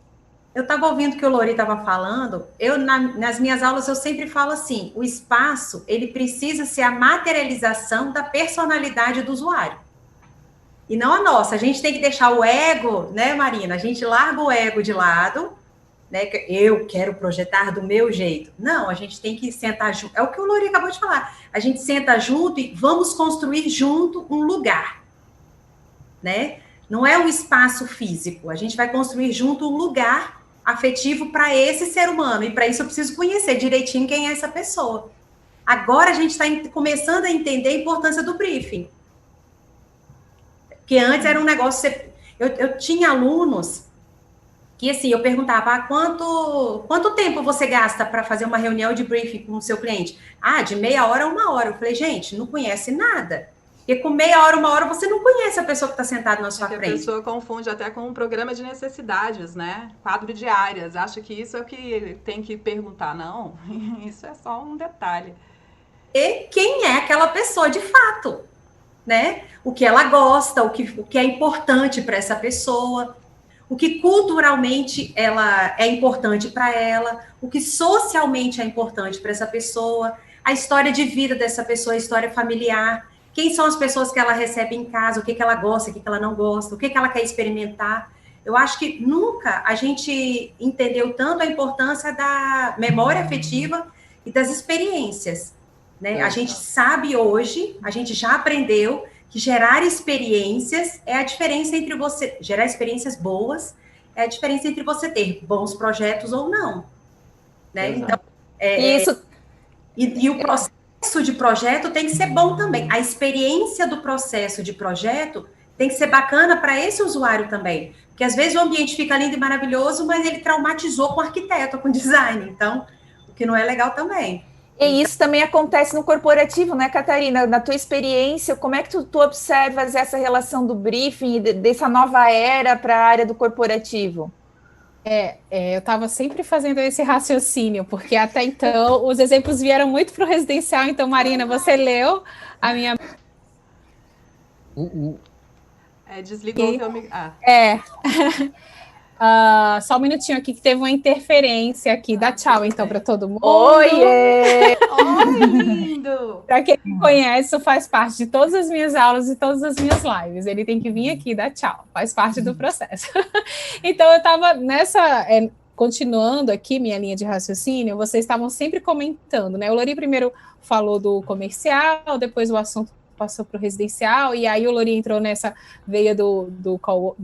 Eu estava ouvindo o que o Lori estava falando. Nas minhas aulas, eu sempre falo assim: o espaço, ele precisa ser a materialização da personalidade do usuário. E não a nossa. A gente tem que deixar o ego, né, Marina? A gente larga o ego de lado, né? Eu quero projetar do meu jeito. Não, a gente tem que sentar junto. É o que o Lori acabou de falar. A gente senta junto e vamos construir junto um lugar, né? Não é um espaço físico. A gente vai construir junto um lugar afetivo para esse ser humano. E para isso eu preciso conhecer direitinho quem é essa pessoa. Agora a gente está começando a entender a importância do briefing. Porque antes era um negócio... Eu tinha alunos que, assim, eu perguntava, quanto tempo você gasta para fazer uma reunião de briefing com o seu cliente? De meia hora a 1 hora. Eu falei, gente, não conhece nada. Porque com meia hora, 1 hora, você não conhece a pessoa que está sentada na sua frente. A pessoa confunde até com um programa de necessidades, né? Quadro de áreas. Acha que isso é o que tem que perguntar. Não, isso é só um detalhe. E quem é aquela pessoa de fato, né? O que ela gosta, o que é importante para essa pessoa, o que culturalmente ela é importante para ela, o que socialmente é importante para essa pessoa, a história de vida dessa pessoa, a história familiar, quem são as pessoas que ela recebe em casa, o que ela gosta, o que ela não gosta, o que ela quer experimentar. Eu acho que nunca a gente entendeu tanto a importância da memória afetiva e das experiências, né? A gente sabe hoje, a gente já aprendeu que gerar experiências é a diferença entre você... Gerar experiências boas é a diferença entre você ter bons projetos ou não, né? Então, isso... E o processo de projeto tem que ser bom também. A experiência do processo de projeto tem que ser bacana para esse usuário também. Porque às vezes o ambiente fica lindo e maravilhoso, mas ele traumatizou com o arquiteto, com o design. Então, o que não é legal também. E isso também acontece no corporativo, né, Catarina? Na tua experiência, como é que tu observas essa relação do briefing e dessa nova era para a área do corporativo? Eu estava sempre fazendo esse raciocínio, porque até então os exemplos vieram muito para o residencial. Então, Marina, você leu a minha... Desligou o teu amigo. Só um minutinho aqui, que teve uma interferência aqui. Dá tchau, então, para todo mundo. Oiê! Oi, lindo! Para quem me conhece, isso faz parte de todas as minhas aulas e todas as minhas lives. Ele tem que vir aqui e dar tchau. Faz parte do processo. Então, eu estava nessa... continuando aqui minha linha de raciocínio, vocês estavam sempre comentando, né? O Lori primeiro falou do comercial, depois o assunto passou para o residencial, e aí o Lori entrou nessa veia do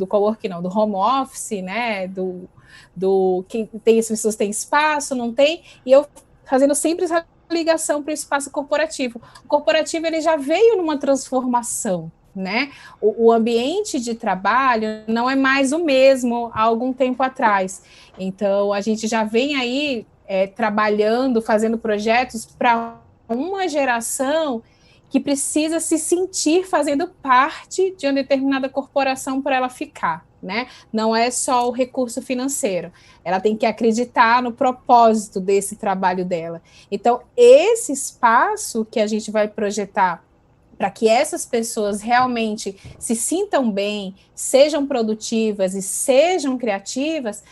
coworking, não, do home office, né, do que tem as pessoas têm espaço, não tem, e eu fazendo sempre essa ligação para o espaço corporativo. O corporativo, ele já veio numa transformação, né? O ambiente de trabalho não é mais o mesmo há algum tempo atrás, então a gente já vem aí trabalhando, fazendo projetos para uma geração que precisa se sentir fazendo parte de uma determinada corporação para ela ficar, né? Não é só o recurso financeiro. Ela tem que acreditar no propósito desse trabalho dela. Então, esse espaço que a gente vai projetar para que essas pessoas realmente se sintam bem, sejam produtivas e sejam criativas,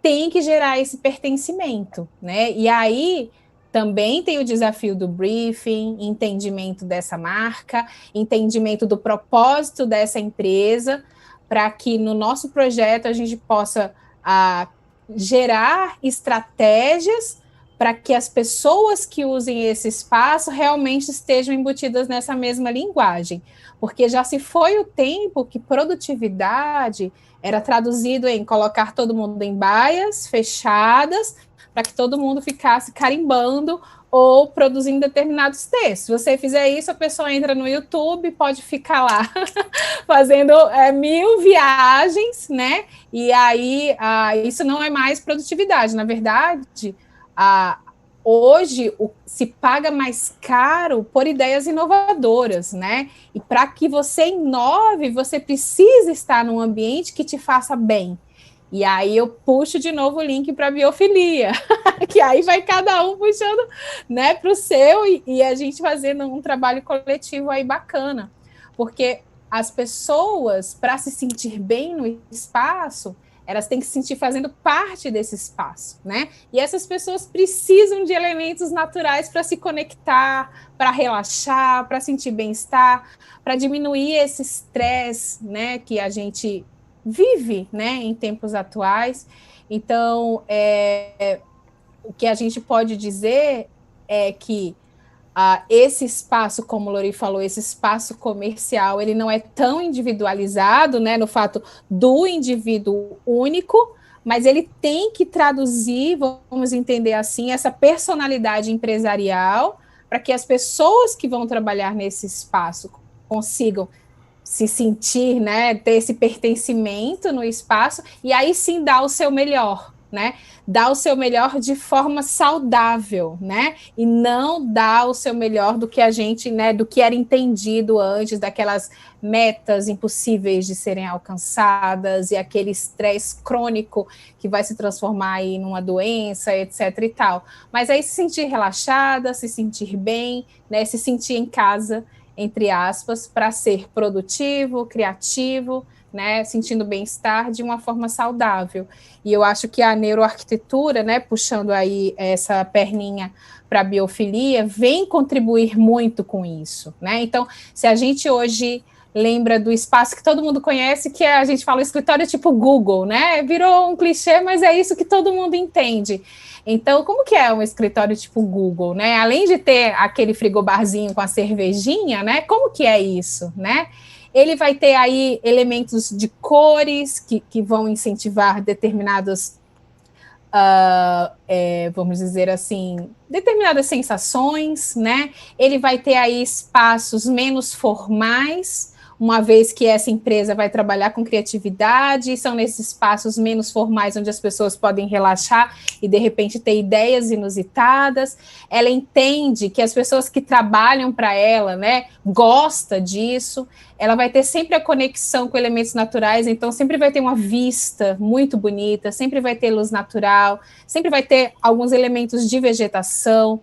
tem que gerar esse pertencimento, né? E aí também tem o desafio do briefing, entendimento dessa marca, entendimento do propósito dessa empresa, para que no nosso projeto a gente possa gerar estratégias para que as pessoas que usem esse espaço realmente estejam embutidas nessa mesma linguagem. Porque já se foi o tempo que produtividade era traduzido em colocar todo mundo em baias fechadas, para que todo mundo ficasse carimbando ou produzindo determinados textos. Se você fizer isso, a pessoa entra no YouTube, pode ficar lá fazendo 1000 viagens, né? E aí isso não é mais produtividade. Na verdade, hoje se paga mais caro por ideias inovadoras, né? E para que você inove, você precisa estar num ambiente que te faça bem. E aí eu puxo de novo o link para a biofilia, que aí vai cada um puxando, né, para o seu e a gente fazendo um trabalho coletivo aí bacana. Porque as pessoas, para se sentir bem no espaço, elas têm que se sentir fazendo parte desse espaço, né? E essas pessoas precisam de elementos naturais para se conectar, para relaxar, para sentir bem-estar, para diminuir esse estresse, né, que a gente vive, né, em tempos atuais. Então, o que a gente pode dizer é que esse espaço, como o Lori falou, esse espaço comercial, ele não é tão individualizado, né, no fato do indivíduo único, mas ele tem que traduzir, vamos entender assim, essa personalidade empresarial para que as pessoas que vão trabalhar nesse espaço consigam se sentir, né, ter esse pertencimento no espaço e aí sim dar o seu melhor, né? Dar o seu melhor de forma saudável, né? E não dar o seu melhor do que a gente, né, do que era entendido antes, daquelas metas impossíveis de serem alcançadas e aquele estresse crônico que vai se transformar aí numa doença, etc e tal. Mas aí se sentir relaxada, se sentir bem, né, se sentir em casa, entre aspas, para ser produtivo, criativo, né, sentindo bem-estar de uma forma saudável. E eu acho que a neuroarquitetura, né, puxando aí essa perninha para a biofilia, vem contribuir muito com isso, né? Então, se a gente hoje lembra do espaço que todo mundo conhece, que a gente fala o escritório tipo Google, né? Virou um clichê, mas é isso que todo mundo entende. Então, como que é um escritório tipo Google, né? Além de ter aquele frigobarzinho com a cervejinha, né? Como que é isso, né? Ele vai ter aí elementos de cores que vão incentivar determinadas, vamos dizer assim, determinadas sensações, né? Ele vai ter aí espaços menos formais, uma vez que essa empresa vai trabalhar com criatividade, são nesses espaços menos formais onde as pessoas podem relaxar e, de repente, ter ideias inusitadas. Ela entende que as pessoas que trabalham para ela, né, gosta disso. Ela vai ter sempre a conexão com elementos naturais, então sempre vai ter uma vista muito bonita, sempre vai ter luz natural, sempre vai ter alguns elementos de vegetação.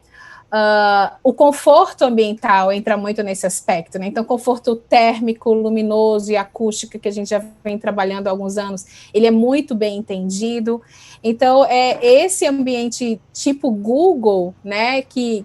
O conforto ambiental entra muito nesse aspecto, né? Então, conforto térmico, luminoso e acústico, que a gente já vem trabalhando há alguns anos, ele é muito bem entendido. Então, esse ambiente tipo Google, né, que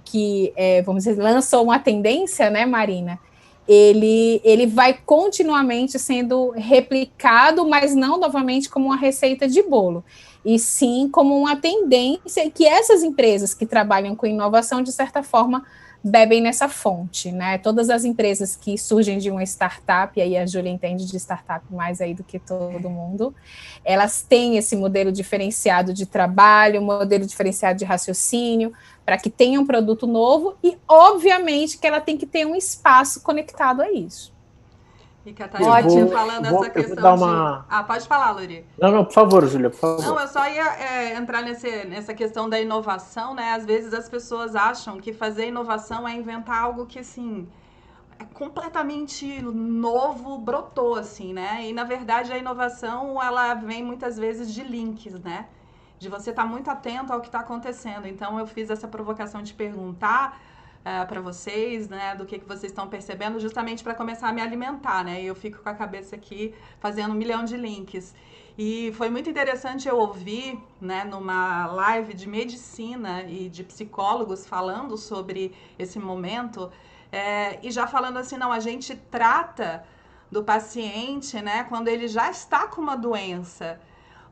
vamos dizer, lançou uma tendência, né, Marina? Ele vai continuamente sendo replicado, mas não novamente como uma receita de bolo, e sim como uma tendência que essas empresas que trabalham com inovação, de certa forma, bebem nessa fonte, né? Todas as empresas que surgem de uma startup, e aí a Júlia entende de startup mais aí do que todo mundo, elas têm esse modelo diferenciado de trabalho, modelo diferenciado de raciocínio, para que tenha um produto novo e, obviamente, que ela tem que ter um espaço conectado a isso. E Catarina, falando essa questão de... pode falar, Lori. Não, por favor, Júlia, por favor. Não, eu só ia entrar nessa questão da inovação, né? Às vezes as pessoas acham que fazer inovação é inventar algo que, assim, completamente novo brotou, assim, né? E, na verdade, a inovação, ela vem muitas vezes de links, né? De você estar muito atento ao que está acontecendo. Então, eu fiz essa provocação de perguntar para vocês, né, do que vocês estão percebendo, justamente para começar a me alimentar, né? E eu fico com a cabeça aqui fazendo 1 milhão de links. E foi muito interessante eu ouvir, né, numa live de medicina e de psicólogos falando sobre esse momento, e já falando assim, não, a gente trata do paciente, né, quando ele já está com uma doença,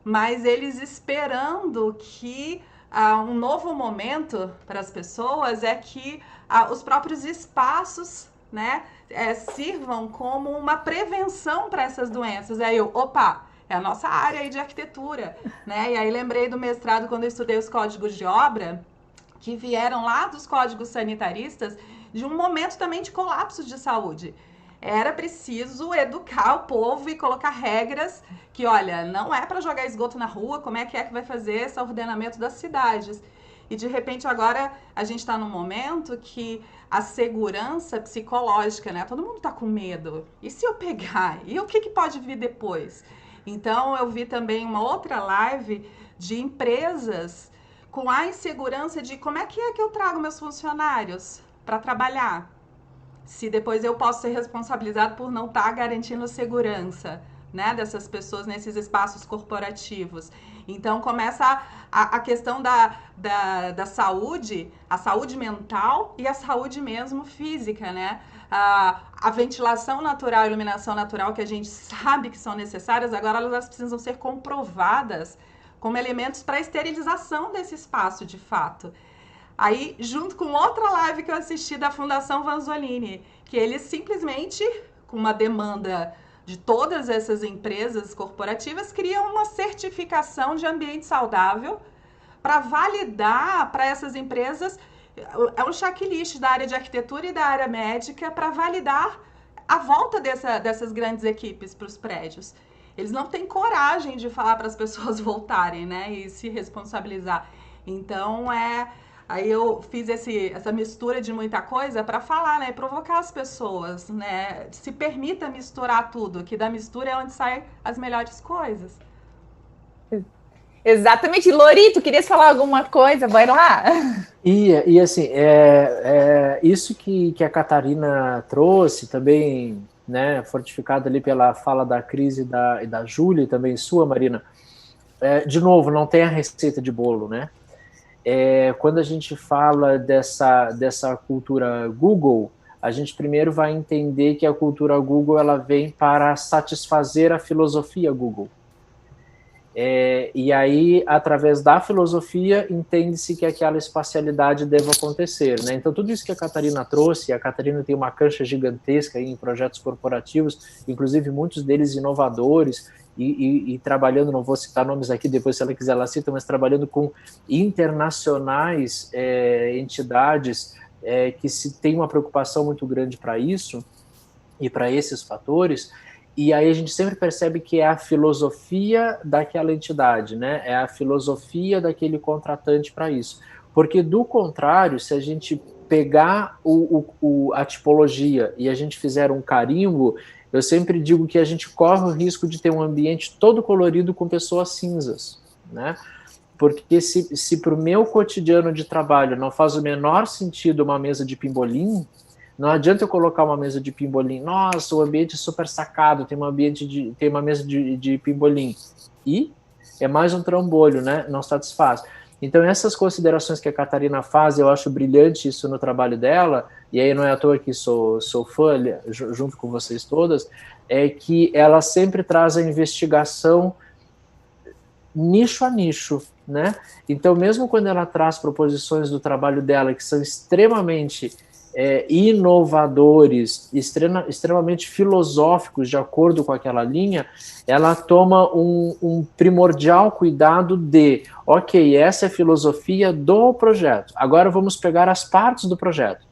mas eles esperando que um novo momento para as pessoas é que os próprios espaços, né, sirvam como uma prevenção para essas doenças. Aí opa, é a nossa área aí de arquitetura, né? E aí lembrei do mestrado quando eu estudei os códigos de obra, que vieram lá dos códigos sanitaristas, de um momento também de colapso de saúde. Era preciso educar o povo e colocar regras que, olha, não é para jogar esgoto na rua, como é que vai fazer esse ordenamento das cidades? E, de repente, agora a gente está num momento que a segurança psicológica, né? Todo mundo está com medo. E se eu pegar? E o que pode vir depois? Então, eu vi também uma outra live de empresas com a insegurança de como é que eu trago meus funcionários para trabalhar, se depois eu posso ser responsabilizado por não estar garantindo segurança, né, dessas pessoas nesses espaços corporativos. Então, começa a questão da saúde, a saúde mental e a saúde mesmo física, né? A ventilação natural, a iluminação natural, que a gente sabe que são necessárias, agora elas precisam ser comprovadas como elementos para a esterilização desse espaço, de fato. Aí, junto com outra live que eu assisti da Fundação Vanzolini, que eles simplesmente, com uma demanda de todas essas empresas corporativas, criam uma certificação de ambiente saudável para validar para essas empresas, é um checklist da área de arquitetura e da área médica para validar a volta dessas grandes equipes para os prédios. Eles não têm coragem de falar para as pessoas voltarem, né, e se responsabilizar. Então, aí eu fiz essa mistura de muita coisa para falar, né, provocar as pessoas, né, se permita misturar tudo, que da mistura é onde saem as melhores coisas. Exatamente. Lorito, querias falar alguma coisa? Vai lá. E assim, isso que a Catarina trouxe, também, né, fortificado ali pela fala da Cris e da Júlia, e também sua, Marina, de novo, não tem a receita de bolo, né? Quando a gente fala dessa cultura Google, a gente primeiro vai entender que a cultura Google ela vem para satisfazer a filosofia Google. E aí, através da filosofia, entende-se que aquela espacialidade deve acontecer, né? Então, tudo isso que a Catarina trouxe, a Catarina tem uma cancha gigantesca aí em projetos corporativos, inclusive muitos deles inovadores, e trabalhando, não vou citar nomes aqui, depois se ela quiser ela cita, mas trabalhando com internacionais entidades que se tem uma preocupação muito grande para isso, e para esses fatores. E aí a gente sempre percebe que é a filosofia daquela entidade, né? É a filosofia daquele contratante para isso. Porque, do contrário, se a gente pegar a tipologia e a gente fizer um carimbo, eu sempre digo que a gente corre o risco de ter um ambiente todo colorido com pessoas cinzas, né? Porque se para o meu cotidiano de trabalho não faz o menor sentido uma mesa de pimbolim, não adianta eu colocar uma mesa de pimbolim. Nossa, o ambiente é super sacado, tem uma mesa de pimbolim. E é mais um trambolho, né? Não satisfaz. Então, essas considerações que a Catarina faz, eu acho brilhante isso no trabalho dela, e aí não é à toa que sou fã, junto com vocês todas, é que ela sempre traz a investigação nicho a nicho, né? Então, mesmo quando ela traz proposições do trabalho dela que são extremamente inovadores, extremamente filosóficos, de acordo com aquela linha, ela toma um primordial cuidado de, ok, essa é a filosofia do projeto, agora vamos pegar as partes do projeto.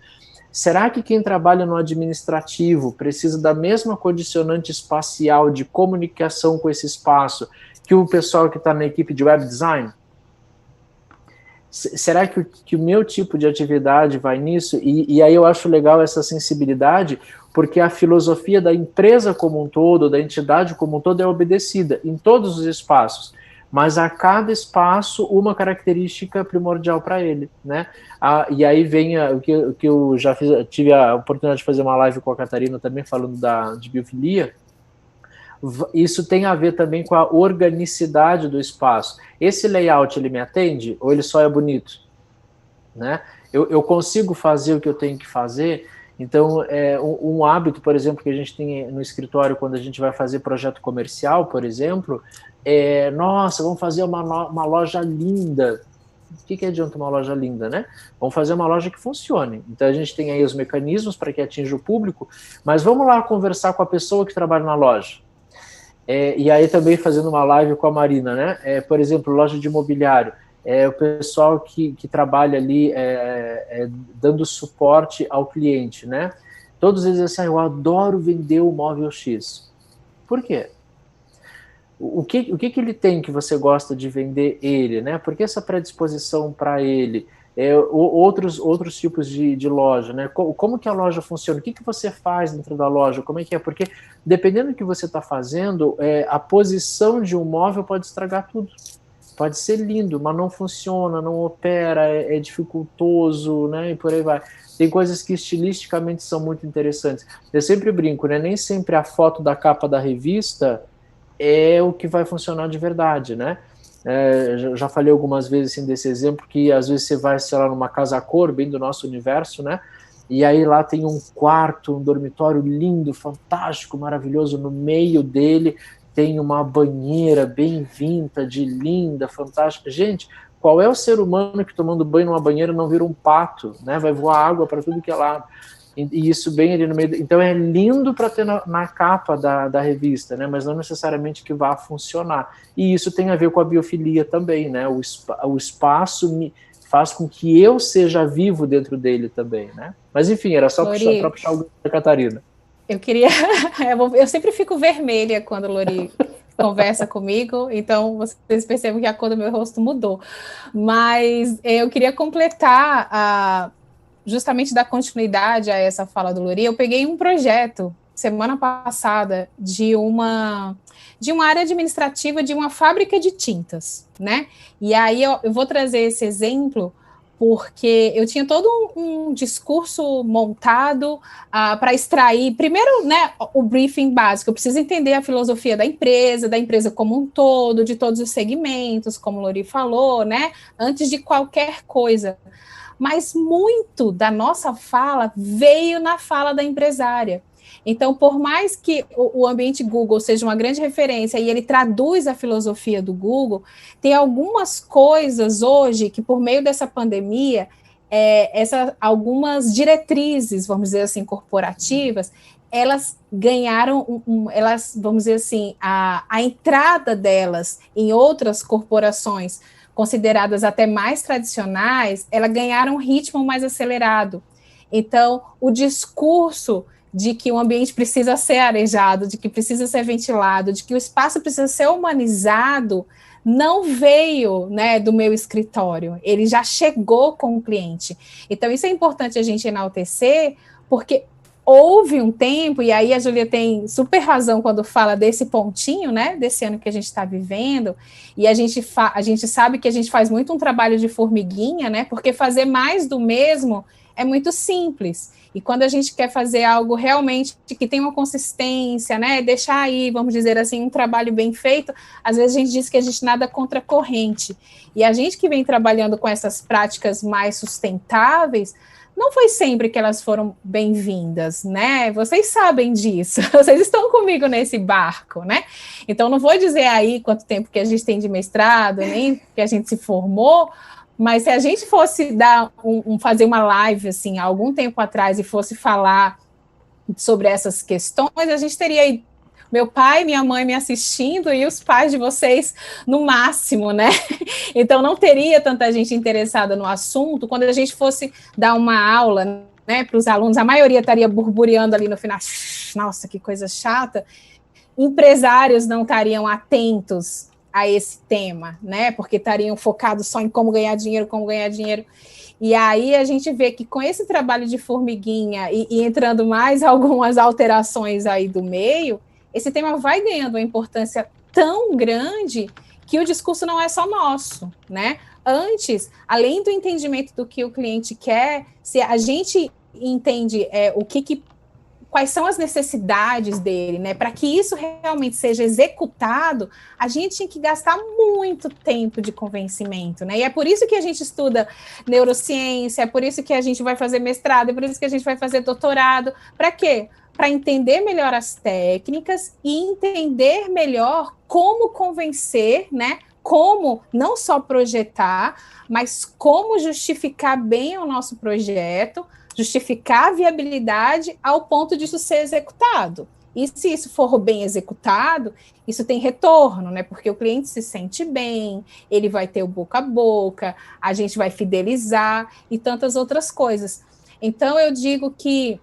Será que quem trabalha no administrativo precisa da mesma condicionante espacial de comunicação com esse espaço que o pessoal que está na equipe de web design? Será que o meu tipo de atividade vai nisso? E aí eu acho legal essa sensibilidade, porque a filosofia da empresa como um todo, da entidade como um todo, é obedecida em todos os espaços, mas a cada espaço uma característica primordial para ele, né? E aí vem o que eu já tive a oportunidade de fazer uma live com a Catarina também, falando de biofilia. Isso tem a ver também com a organicidade do espaço. Esse layout, ele me atende ou ele só é bonito? Né? Eu consigo fazer o que eu tenho que fazer? Então, um hábito, por exemplo, que a gente tem no escritório quando a gente vai fazer projeto comercial, por exemplo, nossa, vamos fazer uma loja linda. O que adianta uma loja linda, né? Vamos fazer uma loja que funcione. Então, a gente tem aí os mecanismos para que atinja o público, mas vamos lá conversar com a pessoa que trabalha na loja. E aí também fazendo uma live com a Marina, né? Por exemplo, loja de imobiliário. O pessoal que trabalha ali dando suporte ao cliente, né? Todos eles dizem assim, eu adoro vender o móvel X. Por quê? O que ele tem que você gosta de vender ele, né? Por que essa predisposição para ele? Outros tipos de loja, né? Como que a loja funciona? O que você faz dentro da loja? Como é que é? Porque dependendo do que você está fazendo, a posição de um móvel pode estragar tudo. Pode ser lindo, mas não funciona, não opera, é dificultoso, né? E por aí vai. Tem coisas que estilisticamente são muito interessantes. Eu sempre brinco, né? Nem sempre a foto da capa da revista é o que vai funcionar de verdade, né? Já falei algumas vezes assim, desse exemplo, que às vezes você vai, sei lá, numa casa-cor, bem do nosso universo, né? E aí lá tem um quarto, um dormitório lindo, fantástico, maravilhoso, no meio dele tem uma banheira bem vintage, linda, fantástica. Gente, qual é o ser humano que tomando banho numa banheira não vira um pato, né? Vai voar água para tudo que é lado. E isso bem ali no meio. Então é lindo para ter na capa da revista, né? Mas não necessariamente que vá funcionar. E isso tem a ver com a biofilia também, né? O espaço faz com que eu seja vivo dentro dele também, né? Mas enfim, era só para puxar o da Catarina. Eu queria... eu sempre fico vermelha quando o Lori conversa comigo, então vocês percebem que a cor do meu rosto mudou. Mas eu queria completar justamente dar continuidade a essa fala do Lori. Eu peguei um projeto semana passada de uma área administrativa de uma fábrica de tintas, né? E aí eu vou trazer esse exemplo porque eu tinha todo um discurso montado para extrair, primeiro, né, o briefing básico. Eu preciso entender a filosofia da empresa como um todo, de todos os segmentos, como o Lori falou, né, antes de qualquer coisa. Mas muito da nossa fala veio na fala da empresária. Então, por mais que o ambiente Google seja uma grande referência e ele traduz a filosofia do Google, tem algumas coisas hoje que, por meio dessa pandemia, algumas diretrizes, vamos dizer assim, corporativas, elas ganharam, vamos dizer assim, a entrada delas em outras corporações consideradas até mais tradicionais, elas ganharam um ritmo mais acelerado. Então, o discurso de que o ambiente precisa ser arejado, de que precisa ser ventilado, de que o espaço precisa ser humanizado, não veio, né, do meu escritório, ele já chegou com o cliente. Então, isso é importante a gente enaltecer, porque houve um tempo, e aí a Júlia tem super razão quando fala desse pontinho, né, desse ano que a gente está vivendo, e a gente sabe que a gente faz muito um trabalho de formiguinha, né, porque fazer mais do mesmo é muito simples. E quando a gente quer fazer algo realmente que tem uma consistência, né, deixar aí, vamos dizer assim, um trabalho bem feito, às vezes a gente diz que a gente nada contra a corrente. E a gente que vem trabalhando com essas práticas mais sustentáveis, não foi sempre que elas foram bem-vindas, né? Vocês sabem disso, vocês estão comigo nesse barco, né? Então, não vou dizer aí quanto tempo que a gente tem de mestrado, nem que a gente se formou, mas se a gente fosse fazer uma live, assim, há algum tempo atrás, e fosse falar sobre essas questões, a gente teria aí meu pai e minha mãe me assistindo e os pais de vocês no máximo, né? Então, não teria tanta gente interessada no assunto. Quando a gente fosse dar uma aula, né, para os alunos, a maioria estaria burbureando ali no final, nossa, que coisa chata. Empresários não estariam atentos a esse tema, né? Porque estariam focados só em como ganhar dinheiro, como ganhar dinheiro. E aí a gente vê que com esse trabalho de formiguinha e entrando mais algumas alterações aí do meio, esse tema vai ganhando uma importância tão grande que o discurso não é só nosso, né? Antes, além do entendimento do que o cliente quer, se a gente entende quais são as necessidades dele, né? Para que isso realmente seja executado, a gente tinha que gastar muito tempo de convencimento, né? E é por isso que a gente estuda neurociência, é por isso que a gente vai fazer mestrado, é por isso que a gente vai fazer doutorado. Para quê? Para entender melhor as técnicas e entender melhor como convencer, né? Como não só projetar, mas como justificar bem o nosso projeto, justificar a viabilidade ao ponto disso ser executado. E se isso for bem executado, isso tem retorno, né? Porque o cliente se sente bem, ele vai ter o boca a boca, a gente vai fidelizar e tantas outras coisas. Então, eu digo que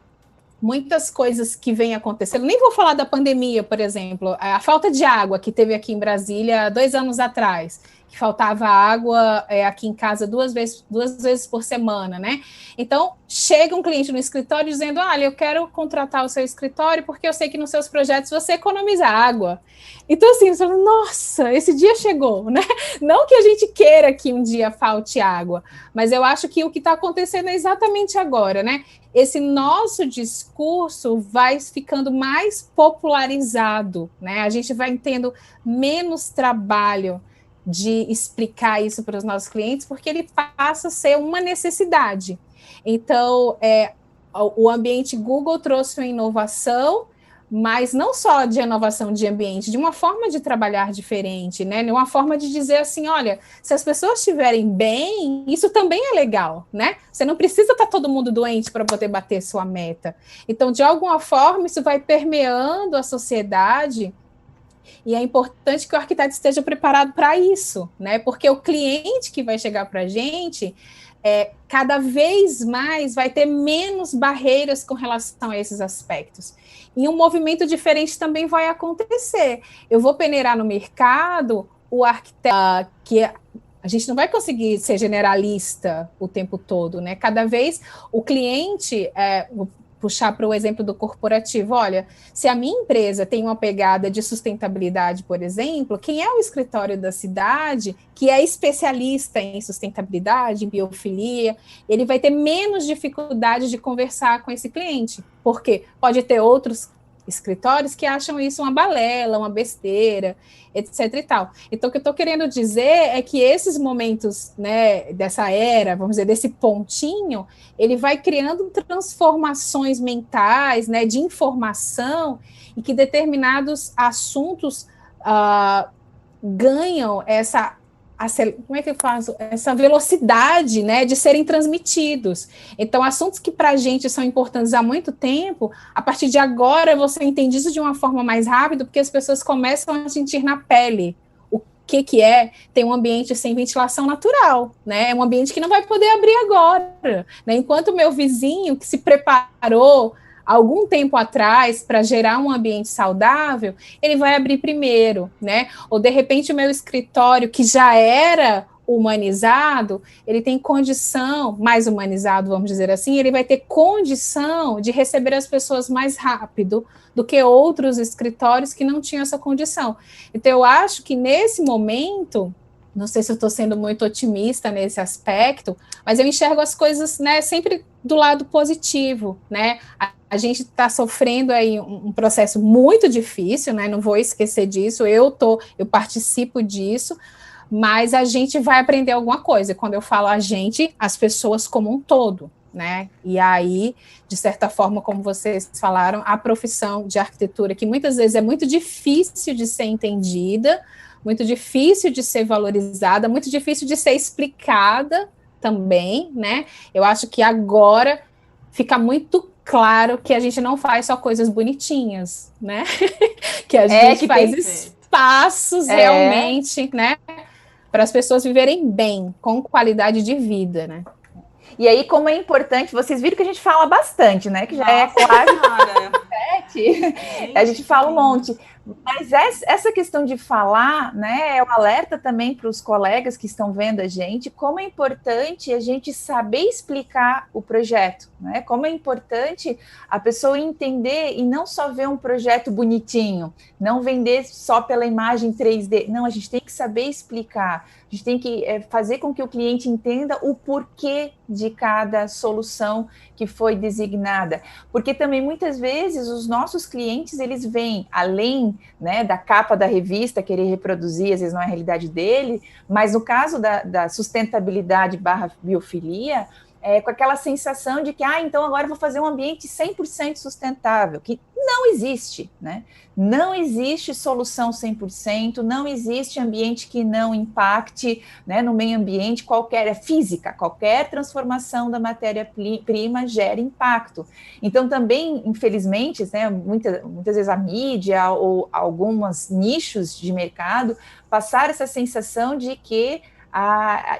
muitas coisas que vêm acontecendo, nem vou falar da pandemia, por exemplo, a falta de água que teve aqui em Brasília 2 anos atrás, que faltava água aqui em casa duas vezes por semana, né? Então, chega um cliente no escritório dizendo, olha, eu quero contratar o seu escritório porque eu sei que nos seus projetos você economiza água. Então, assim, você fala, nossa, esse dia chegou, né? Não que a gente queira que um dia falte água, mas eu acho que o que está acontecendo é exatamente agora, né? Esse nosso discurso vai ficando mais popularizado, né? A gente vai tendo menos trabalho de explicar isso para os nossos clientes, porque ele passa a ser uma necessidade. Então, o ambiente Google trouxe uma inovação, mas não só de inovação de ambiente, de uma forma de trabalhar diferente, né? Uma forma de dizer assim, olha, se as pessoas estiverem bem, isso também é legal, né? Você não precisa estar todo mundo doente para poder bater sua meta. Então, de alguma forma, isso vai permeando a sociedade. E é importante que o arquiteto esteja preparado para isso, né? Porque o cliente que vai chegar para a gente, cada vez mais vai ter menos barreiras com relação a esses aspectos. E um movimento diferente também vai acontecer. Eu vou peneirar no mercado, o arquiteto, que a gente não vai conseguir ser generalista o tempo todo, né? Cada vez o cliente... puxar para o exemplo do corporativo, olha, se a minha empresa tem uma pegada de sustentabilidade, por exemplo, quem é o escritório da cidade, que é especialista em sustentabilidade, em biofilia, ele vai ter menos dificuldade de conversar com esse cliente, porque pode ter outros escritórios que acham isso uma balela, uma besteira, etc e tal. Então, o que eu estou querendo dizer é que esses momentos, né, dessa era, vamos dizer, desse pontinho, ele vai criando transformações mentais, né, de informação, e que determinados assuntos ganham como é que eu faço? Essa velocidade, né, de serem transmitidos. Então, assuntos que para a gente são importantes há muito tempo, a partir de agora você entende isso de uma forma mais rápida, porque as pessoas começam a sentir na pele o que é ter um ambiente sem ventilação natural, né? É um ambiente que não vai poder abrir agora, né? Enquanto o meu vizinho, que se preparou algum tempo atrás para gerar um ambiente saudável, ele vai abrir primeiro, né? Ou de repente o meu escritório, que já era humanizado, ele tem condição, mais humanizado, vamos dizer assim, ele vai ter condição de receber as pessoas mais rápido do que outros escritórios que não tinham essa condição. Então, eu acho que nesse momento, não sei se eu estou sendo muito otimista nesse aspecto, mas eu enxergo as coisas, né, sempre do lado positivo, né? A gente está sofrendo aí um processo muito difícil, né? Não vou esquecer disso, eu participo disso, mas a gente vai aprender alguma coisa. Quando eu falo a gente, as pessoas como um todo, né? E aí, de certa forma, como vocês falaram, a profissão de arquitetura, que muitas vezes é muito difícil de ser entendida, muito difícil de ser valorizada, muito difícil de ser explicada também, né? Eu acho que agora fica muito claro que a gente não faz só coisas bonitinhas, né? Que a gente faz espaços realmente, né? Para as pessoas viverem bem, com qualidade de vida, né? E aí, como é importante, vocês viram que a gente fala bastante, né? Que já é quase... internet, a gente fala um monte. Mas essa questão de falar, né, é um alerta também para os colegas que estão vendo a gente, como é importante a gente saber explicar o projeto, né? Como é importante a pessoa entender e não só ver um projeto bonitinho, não vender só pela imagem 3D. Não, a gente tem que saber explicar, a gente tem que fazer com que o cliente entenda o porquê de cada solução que foi designada. Porque também, muitas vezes, os nossos clientes, eles vêm além, né, da capa da revista, querer reproduzir, às vezes não é a realidade dele, mas no caso da sustentabilidade / biofilia, com aquela sensação de que, então agora eu vou fazer um ambiente 100% sustentável, que não existe, né? Não existe solução 100%, não existe ambiente que não impacte, né, no meio ambiente, física, qualquer transformação da matéria-prima gera impacto. Então também, infelizmente, né, muitas vezes a mídia ou alguns nichos de mercado passaram essa sensação de que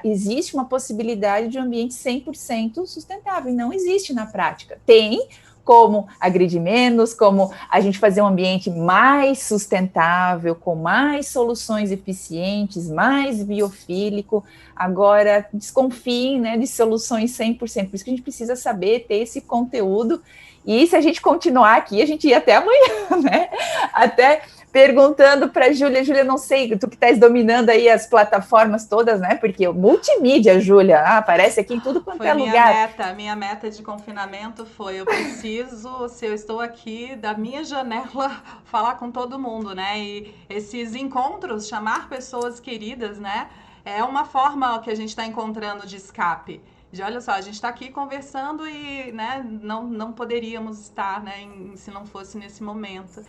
existe uma possibilidade de um ambiente 100% sustentável, e não existe na prática. Tem como agredir menos, como a gente fazer um ambiente mais sustentável, com mais soluções eficientes, mais biofílico. Agora, desconfiem, né, de soluções 100%, por isso que a gente precisa saber ter esse conteúdo, e se a gente continuar aqui, a gente ia até amanhã, né, até perguntando para a Júlia, não sei, tu que estás dominando aí as plataformas todas, né? Porque multimídia, Júlia, aparece aqui em tudo quanto é lugar. Minha meta de confinamento foi, eu preciso, se eu estou aqui, da minha janela, falar com todo mundo, né? E esses encontros, chamar pessoas queridas, né? É uma forma que a gente está encontrando de escape. Olha só, a gente está aqui conversando e, né, não poderíamos estar, né, se não fosse nesse momento.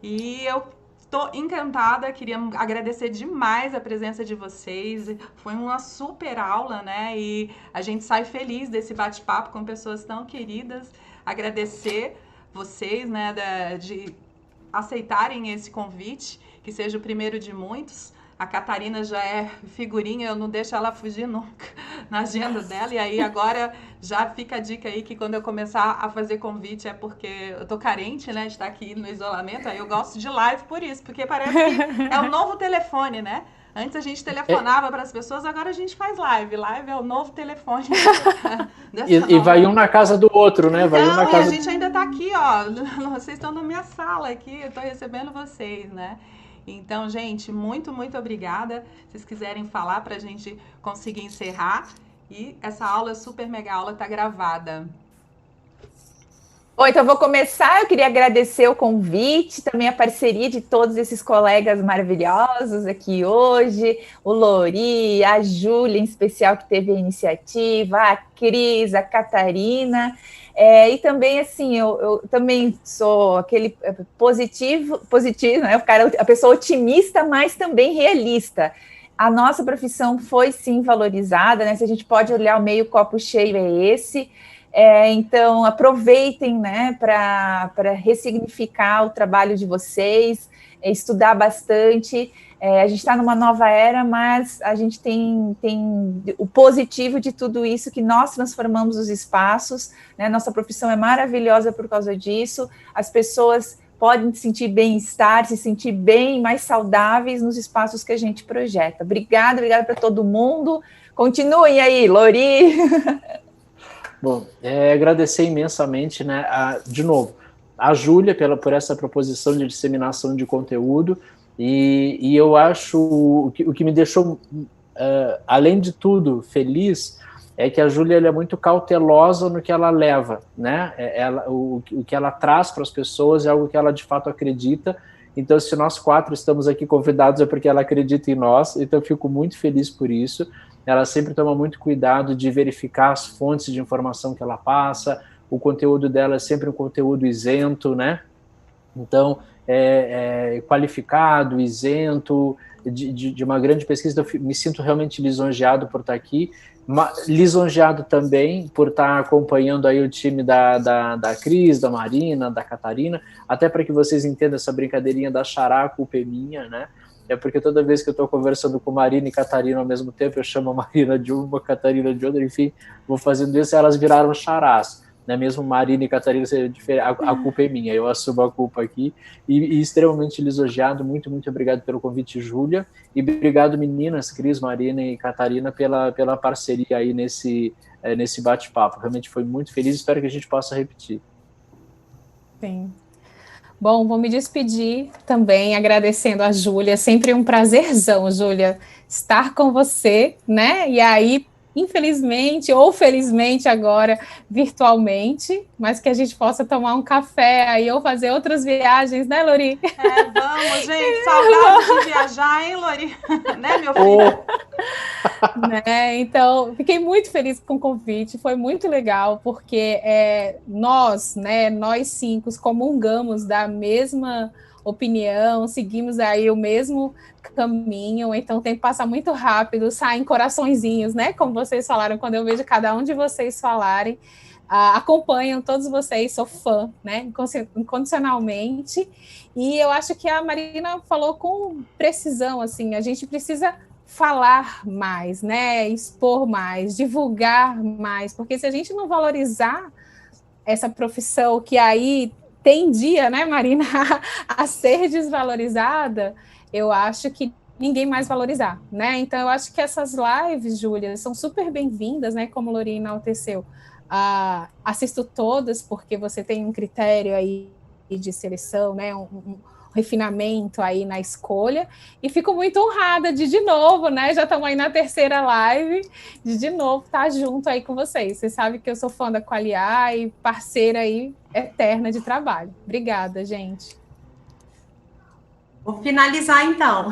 E eu estou encantada, queria agradecer demais a presença de vocês, foi uma super aula, né, e a gente sai feliz desse bate-papo com pessoas tão queridas, agradecer vocês, né, de aceitarem esse convite, que seja o primeiro de muitos. A Catarina já é figurinha, eu não deixo ela fugir nunca na agenda dela. E aí agora já fica a dica aí que quando eu começar a fazer convite é porque eu tô carente, né, de estar aqui no isolamento. Aí eu gosto de live por isso, porque parece que é um novo telefone, né? Antes a gente telefonava para as pessoas, agora a gente faz live. Live é o novo telefone. E vai um na casa do outro, né? Vai um na casa... a gente ainda tá aqui, ó. Vocês estão na minha sala aqui, eu tô recebendo vocês, né? Então, gente, muito, muito obrigada. Se vocês quiserem falar para a gente conseguir encerrar. E essa aula, super mega aula, está gravada. Bom, então eu vou começar. Eu queria agradecer o convite, também a parceria de todos esses colegas maravilhosos aqui hoje, o Lori, a Júlia, em especial, que teve a iniciativa, a Cris, a Catarina. E também, assim, eu também sou aquele positivo, né? A pessoa otimista, mas também realista. A nossa profissão foi, sim, valorizada, né? Se a gente pode olhar o meio copo cheio, é esse. Então, aproveitem, né, para ressignificar o trabalho de vocês, estudar bastante. A gente está numa nova era, mas a gente tem o positivo de tudo isso, que nós transformamos os espaços, né? Nossa profissão é maravilhosa por causa disso, as pessoas podem sentir bem-estar, se sentir bem, mais saudáveis nos espaços que a gente projeta. Obrigada para todo mundo. Continuem aí, Lori! Bom, agradecer imensamente, né, de novo, a Júlia por essa proposição de disseminação de conteúdo, e eu acho o que me deixou, além de tudo, feliz, é que a Júlia é muito cautelosa no que ela leva, né? O que ela traz para as pessoas é algo que ela de fato acredita. Então, se nós 4 estamos aqui convidados é porque ela acredita em nós, então eu fico muito feliz por isso. Ela sempre toma muito cuidado de verificar as fontes de informação que ela passa, o conteúdo dela é sempre um conteúdo isento, né? Então, qualificado, isento, de uma grande pesquisa. Eu me sinto realmente lisonjeado por estar aqui, lisonjeado também por estar acompanhando aí o time da Cris, da Marina, da Catarina, até para que vocês entendam essa brincadeirinha da xará, a culpa é minha, né? É porque toda vez que eu estou conversando com Marina e Catarina ao mesmo tempo, eu chamo a Marina de uma, a Catarina de outra, enfim, vou fazendo isso e elas viraram xarás. né? Mesmo Marina e Catarina ser diferente, a culpa é minha, eu assumo a culpa aqui, e extremamente lisonjeado, muito obrigado pelo convite, Júlia, e obrigado, meninas, Cris, Marina e Catarina, pela parceria aí nesse bate-papo, realmente foi muito feliz, espero que a gente possa repetir. Sim. Bom, vou me despedir também agradecendo a Júlia, sempre um prazerzão, Júlia, estar com você, né? E aí, infelizmente ou felizmente agora, virtualmente, mas que a gente possa tomar um café aí ou fazer outras viagens, né, Lori? Vamos, gente, saudade de viajar, hein, Lori? Né, meu filho? Né? Então, fiquei muito feliz com o convite, foi muito legal, porque nós 5 comungamos da mesma opinião, seguimos aí o mesmo caminho, então o tempo passa muito rápido, saem coraçõezinhos, né? Como vocês falaram, quando eu vejo cada um de vocês falarem, acompanham todos vocês, sou fã, né? Incondicionalmente, e eu acho que a Marina falou com precisão, assim, a gente precisa falar mais, né? Expor mais, divulgar mais, porque se a gente não valorizar essa profissão que aí tendia, né, Marina, a ser desvalorizada, eu acho que ninguém mais valorizar, né? Então eu acho que essas lives, Júlia, são super bem-vindas, né? Como a Lori enalteceu. Assisto todas porque você tem um critério aí de seleção, né? Um refinamento aí na escolha, e fico muito honrada de novo, né, já estamos aí na terceira live, de novo estar junto aí com vocês. Vocês sabem que eu sou fã da Qualiar e parceira aí eterna de trabalho. Obrigada, gente. Vou finalizar, então.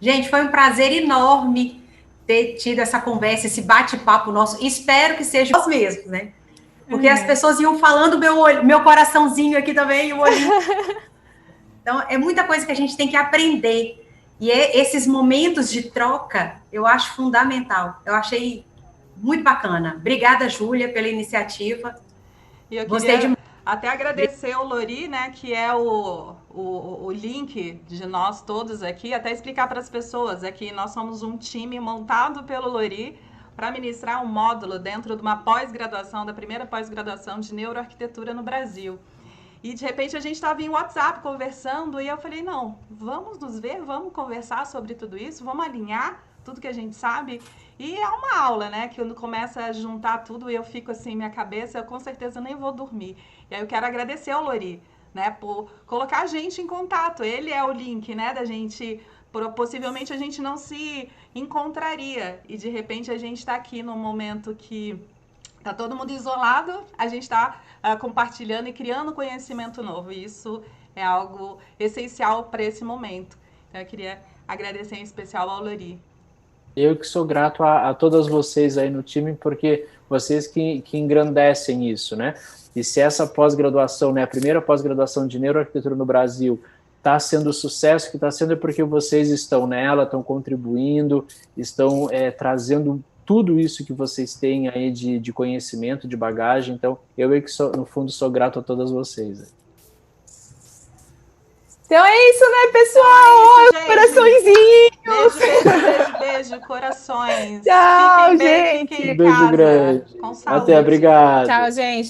Gente, foi um prazer enorme ter tido essa conversa, esse bate-papo nosso. Espero que seja nós mesmos, né? Porque as pessoas iam falando, meu coraçãozinho aqui também, o olhinho. Então, é muita coisa que a gente tem que aprender. E esses momentos de troca, eu acho fundamental. Eu achei muito bacana. Obrigada, Júlia, pela iniciativa. E eu queria até agradecer o Lori, né, que é o link de nós todos aqui, até explicar para as pessoas aqui, nós somos um time montado pelo Lori para ministrar um módulo dentro de uma pós-graduação, da primeira pós-graduação de neuroarquitetura no Brasil. E, de repente, a gente estava em WhatsApp conversando e eu falei, não, vamos nos ver, vamos conversar sobre tudo isso, vamos alinhar tudo que a gente sabe. E é uma aula, né, que quando começa a juntar tudo e eu fico assim, minha cabeça, eu com certeza nem vou dormir. E aí eu quero agradecer ao Lori, né, por colocar a gente em contato. Ele é o link, né, da gente, possivelmente a gente não se encontraria. E, de repente, a gente está aqui num momento que está todo mundo isolado, a gente está compartilhando e criando conhecimento novo. E isso é algo essencial para esse momento. Então, eu queria agradecer em especial ao Lori. Eu que sou grato a todas vocês aí no time, porque vocês que engrandecem isso, né? E se essa pós-graduação, né, a primeira pós-graduação de neuroarquitetura no Brasil, está sendo o sucesso que está sendo, é porque vocês estão nela, estão contribuindo, estão trazendo tudo isso que vocês têm aí de conhecimento, de bagagem. Então, eu que no fundo sou grato a todas vocês. Então é isso, né, pessoal? Coraçõezinhos! Beijo, corações. Tchau, fiquem gente. Bem, fiquem em beijo casa, grande. com saúde. Até, obrigado. Tchau, gente.